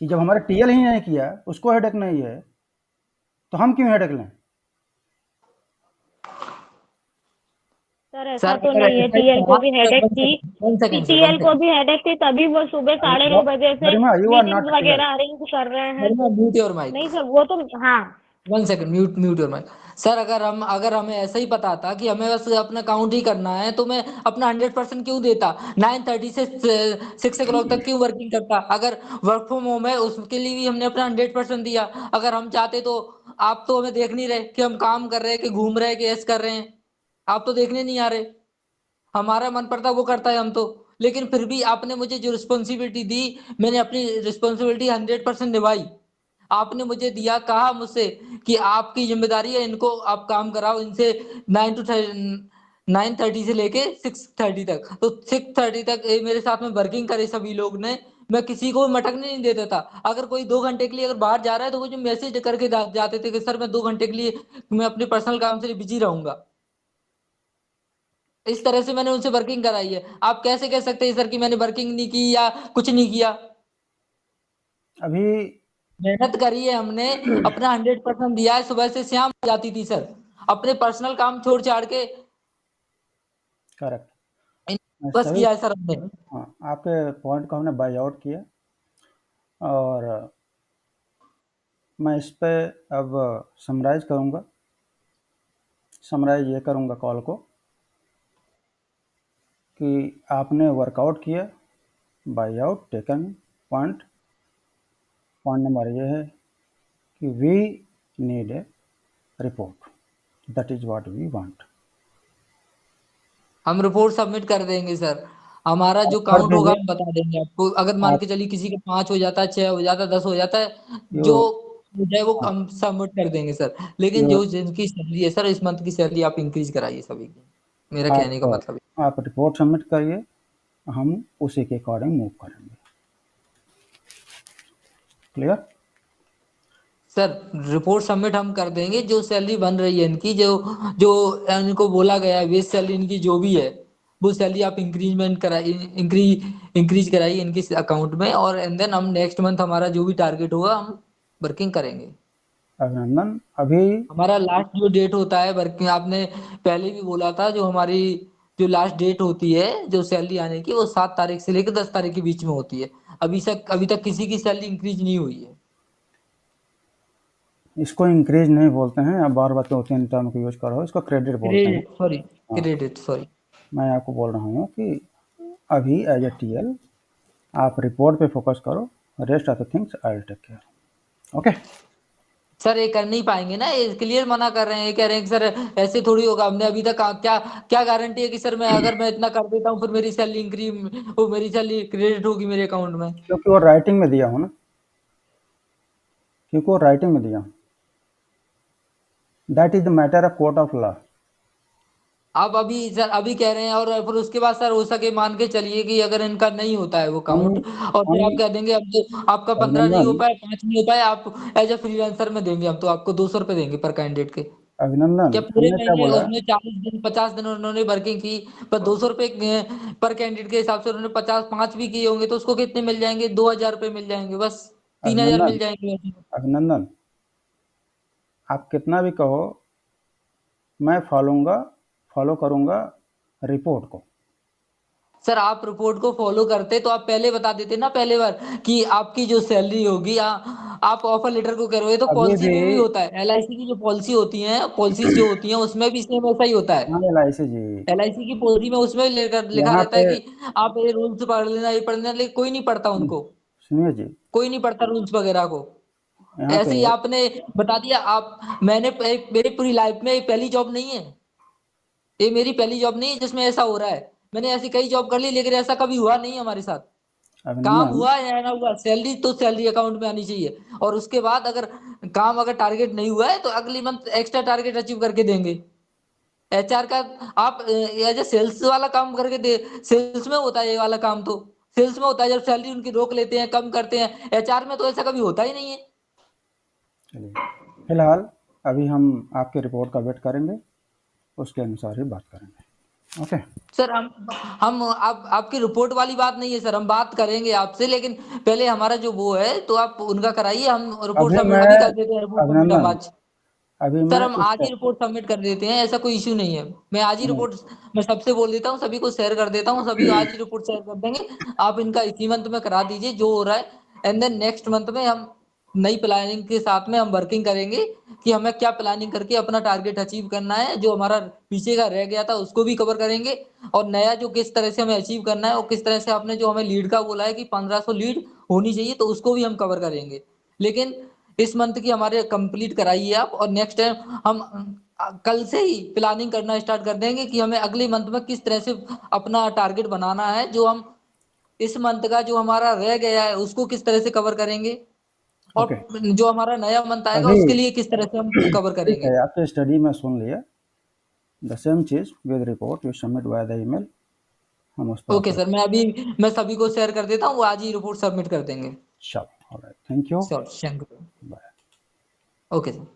S1: कि जब हमारे टीएल ही नहीं किया, उसको हेडेक नहीं है, तो हम क्यों हेडेक लें?
S2: सर ऐसा
S3: सर
S2: तो
S3: अगर
S2: नहीं है,
S3: ऐसा ही
S2: टीएल को
S3: था,
S2: भी हेडेक
S3: वन
S2: थी।
S3: Second, one second sir, one
S2: TL को
S3: सेकंड।
S2: भी हेडेक थी, तभी वो सुबह 9:30 बजे से
S1: Garima, you are
S2: meetings
S1: not clear.
S2: वगैरह अरेंज कर रहे हैं।
S3: Garima mute your mic.
S2: नहीं सर, वो तो हाँ।
S3: 1 second, mute mute your mic. Sir अगर हमें ऐसा ही पता था कि हमें बस अपना काउंट ही करना है, तो मैं अपना 100% क्यों देता, 9:30 से 6 o'clock तक क्यों वर्किंग करता? अगर वर्क फ्रॉम होम है उसके लिए भी हमने अपना 100% दिया। अगर हम चाहते तो, आप तो हमें देख नहीं रहे कि हम काम कर रहे हैं, कि घूम रहे हैं, कि ऐस कर रहे हैं, आप तो देखने नहीं आ रहे। हमारा मन पड़ता वो करता है हम तो, लेकिन फिर भी आपने मुझे जो रिस्पॉन्सिबिलिटी दी, मैंने अपनी रिस्पॉन्सिबिलिटी 100% निभाई। आपने मुझे दिया, कहा मुझसे कि आपकी जिम्मेदारी है, इनको आप काम कराओ, इनसे 9 to 9:30 से लेके 6:30 तक, तो 6:30 तक ये मेरे साथ में वर्किंग करे सभी लोग ने। मैं किसी को भी मटकने नहीं देता था। अगर कोई 2 घंटे के लिए अगर बाहर जा रहा है, तो वो जो मैसेज करके जाते थे कि सर मैं 2 घंटे के लिए मैं अपने पर्सनल काम से बिजी रहूंगा। इस तरह से मैंने उनसे वर्किंग कराई है। आप कैसे कह सकते हैं सर कि मैंने वर्किंग नहीं की या कुछ नहीं किया?
S1: अभी
S3: मेहनत करी है हमने, अपना 100% दिया है, सुबह से शाम हो जाती थी सर, अपने पर्सनल काम छोड़ छाड़ के।
S1: करेक्ट।
S3: बस
S1: सभी
S3: किया है सर हमने।
S1: हाँ, आपके पॉइंट को हमने बाय आउट किया और मैं इस पे अब समराइज़ करूँगा। समराइज़ ये करूँगा कॉल को कि आपने वर्कआउट किया, by out taken point. Point number ये है कि we need a report, that is what we want.
S3: हम रिपोर्ट सबमिट कर देंगे सर। हमारा
S1: आप
S3: जो
S1: कर
S3: काउंट होगा
S1: दीजिए।
S3: हम बता देंगे आपको। अगर मान
S1: आप
S3: के चलिए किसी का 5 हो जाता है, 6 हो जाता है, 10 हो जाता है,
S1: यो
S3: जो हो जाए वो
S1: हाँ,
S3: हम सबमिट कर देंगे सर। लेकिन
S1: यो
S3: जो जिनकी सैलरी है सर, इस मंथ की सैलरी आप इंक्रीज कराइए सभी की। मेरा कहने का मतलब है।
S1: आप रिपोर्ट सबमिट करिए, हम उसी के अकॉर्डिंग मूव करेंगे। क्लियर?
S3: सर रिपोर्ट सबमिट हम कर देंगे। जो सैलरी बन रही है इनकी, जो जो इनको बोला गया है बेस सैलरी इनकी जो भी है, वो सैलरी आप इंक्रीजमेंट कराइए, इंक्रीज कराइए इनकी अकाउंट में। और एंड देन हम नेक्स्ट मंथ हमारा जो भी टारगेट होगा हम वर्किंग करेंगे।
S1: अभिनंदन। अभी
S3: हमारा लास्ट जो डेट होता है वर्किंग, आपने पहले भी बोला था, जो हमारी जो लास्ट डेट होती है जो सैलरी आने की, वो 7 तारीख से लेकर 10 तारीख के बीच में होती है। अभी तक किसी की सैलरी इंक्रीज नहीं हुई है।
S1: इसको इंक्रीज नहीं बोलते हैं, आप बार बार 2-3 टर्म को यूज कर रहे हो, इसको क्रेडिट बोलते हैं।
S3: क्रेडिट सॉरी,
S1: हाँ,
S3: क्रेडिट सॉरी।
S1: मैं आपको बोल रहा हूँ कि अभी एज ए टीएल आप रिपोर्ट पे फोकस करो, rest of the things I will take care. Okay?
S3: Sir ये कर नहीं पाएंगे ना, ये क्लियर मना कर रहे हैं। ये कह रहे हैं कि सर ऐसे थोड़ी होगा। हमने अभी तक क्या क्या गारंटी है कि सर मैं अगर मैं इतना कर देता हूँ फिर मेरी सैलरी इंक्रीज, वो मेरी सैलरी क्रेडिट होगी मेरे अकाउंट में।
S1: क्योंकि वो राइटिंग में दिया हूँ ना, क्योंकि वो राइटिंग में दिया हूँ। That is the matter of court of law.
S3: आप अभी सर अभी कह रहे हैं, और फिर उसके बाद सर हो सके मान के चलिए कि अगर इनका नहीं होता है वो
S1: हम
S3: काउंट, और फिर आप
S1: हम
S3: कह देंगे अब तो आपका 15 नहीं हो
S1: अभिनंदन,
S3: पाए, 5 नहीं हो पाए, आप एज ए फ्रीलांसर में देंगे हम तो आपको 200 रुपये देंगे पर कैंडिडेट के।
S1: अभिनंदन
S3: क्या पूरे
S1: हमने क्या
S3: महीने
S1: बोला?
S3: उसमें 40 दिन 50 दिन उन्होंने वर्किंग की, पर 200 रुपये पर कैंडिडेट के हिसाब से उन्होंने 5 भी किए होंगे, तो उसको कितने मिल जाएंगे? 2000 रुपये मिल जाएंगे बस। 3000
S1: अभिनंदन,
S3: मिल जाएंगे वैसे।
S1: अभिनंदन, आप कितना भी कहो, मैं फॉलो करूंगा रिपोर्ट को।
S3: सर आप रिपोर्ट को फॉलो करते तो आप पहले बता देते ना पहले बार कि आपकी जो सैलरी होगी, आप ऑफर लेटर को करोगे तो
S1: अभी
S3: पॉलिसी
S1: भी
S3: में भी होता है। एलआईसी की जो पॉलिसी होती है, पॉलिसीज जो होती हैं उसमें भी सेम ऐसा ही होता है।
S1: हाँ, LIC जी,
S3: एलआईसी की पॉलिसी में उसमें लिखा
S1: यहाँ
S3: रहता
S1: पे
S3: है कि आप ये रूल्स पढ़ लेना, ये पढ़ लेना, लेकिन कोई नहीं पढ़ता उनको।
S1: सुनिए जी,
S3: कोई नहीं पढ़ता रूल्स वगैरह को।
S1: यहाँ पे
S3: ऐसे ही आपने बता दिया। आप मैंने मेरी पूरी लाइफ में ये पहली जॉब नहीं है, ये मेरी पहली जॉब नहीं है जिसमें ऐसा हो रहा है। मैंने ऐसी कई जॉब कर ली लेकिन ऐसा कभी हुआ नहीं हमारे साथ। काम
S1: अभिनंदन,
S3: हुआ या ना हुआ, सैलरी तो सैलरी अकाउंट में आनी चाहिए। और उसके बाद अगर टारगेट नहीं हुआ है तो अगली मंथ एक्स्ट्रा टारगेट अचीव करके देंगे। एचआर का आप एज ए सेल्स वाला काम करके दे, सेल्स में होता है ये वाला काम, तो सेल्स में होता है जब सैलरी उनकी रोक लेते हैं, कम करते हैं। एचआर में तो ऐसा कभी होता ही नहीं है।
S1: चलिए फिलहाल अभी हम आपके रिपोर्ट का वेट करेंगे, उसके अनुसार ही बात करेंगे। ओके?
S3: सर हम आप आपकी रिपोर्ट वाली बात नहीं है सर, हम बात करेंगे आपसे, लेकिन पहले हमारा जो वो है तो आप उनका कराइए। हम रिपोर्ट
S1: अभी
S3: सबमिट
S1: मैं
S3: अभी कर देते हैं, रिपोर्ट सबमिट हम
S1: अभिनंदन,
S3: आज।
S1: अभी
S3: सर
S1: मैं
S3: हम
S1: इस
S3: आज ही रिपोर्ट सबमिट कर देते हैं, ऐसा कोई इश्यू नहीं है। मैं आज ही
S1: नहीं,
S3: रिपोर्ट मैं सबसे बोल देता हूँ, सभी को शेयर कर देता हूँ, सभी आज ही रिपोर्ट शेयर कर देंगे। आप इनका इसी मंथ में करा दीजिए जो हो रहा है। एंड देन नेक्स्ट मंथ में हम नई प्लानिंग के साथ में हम वर्किंग करेंगे कि हमें क्या प्लानिंग करके अपना टारगेट अचीव करना है। जो हमारा पीछे का रह गया था उसको भी कवर करेंगे, और नया जो किस तरह से हमें अचीव करना है, और किस तरह से आपने जो हमें लीड का बोला है कि 1500 लीड होनी चाहिए, तो उसको भी हम कवर करेंगे। लेकिन इस मंथ की हमारे कंप्लीट कराइए आप, और नेक्स्ट टाइम हम कल से ही प्लानिंग करना स्टार्ट कर देंगे कि हमें अगले मंथ में किस तरह से अपना टारगेट बनाना है। जो हम इस मंथ का जो हमारा रह गया है उसको किस तरह से कवर करेंगे,
S1: ओके।
S3: और जो हमारा नया मंथ आएगा
S1: अभी
S3: उसके लिए किस तरह से हम कवर
S1: ठीक
S3: करेंगे।
S1: है, आपके स्टडी में सुन लिया, the same cheese with report you submit via the email, हम उस पर
S3: ओके
S1: ऑपरेट।
S3: सर, मैं सभी को शेयर कर देता हूँ, वो आज ही रिपोर्ट सबमिट कर देंगे।
S1: चलो, alright, thank you,
S3: sure, thank you.
S1: Bye.
S3: Okay sir.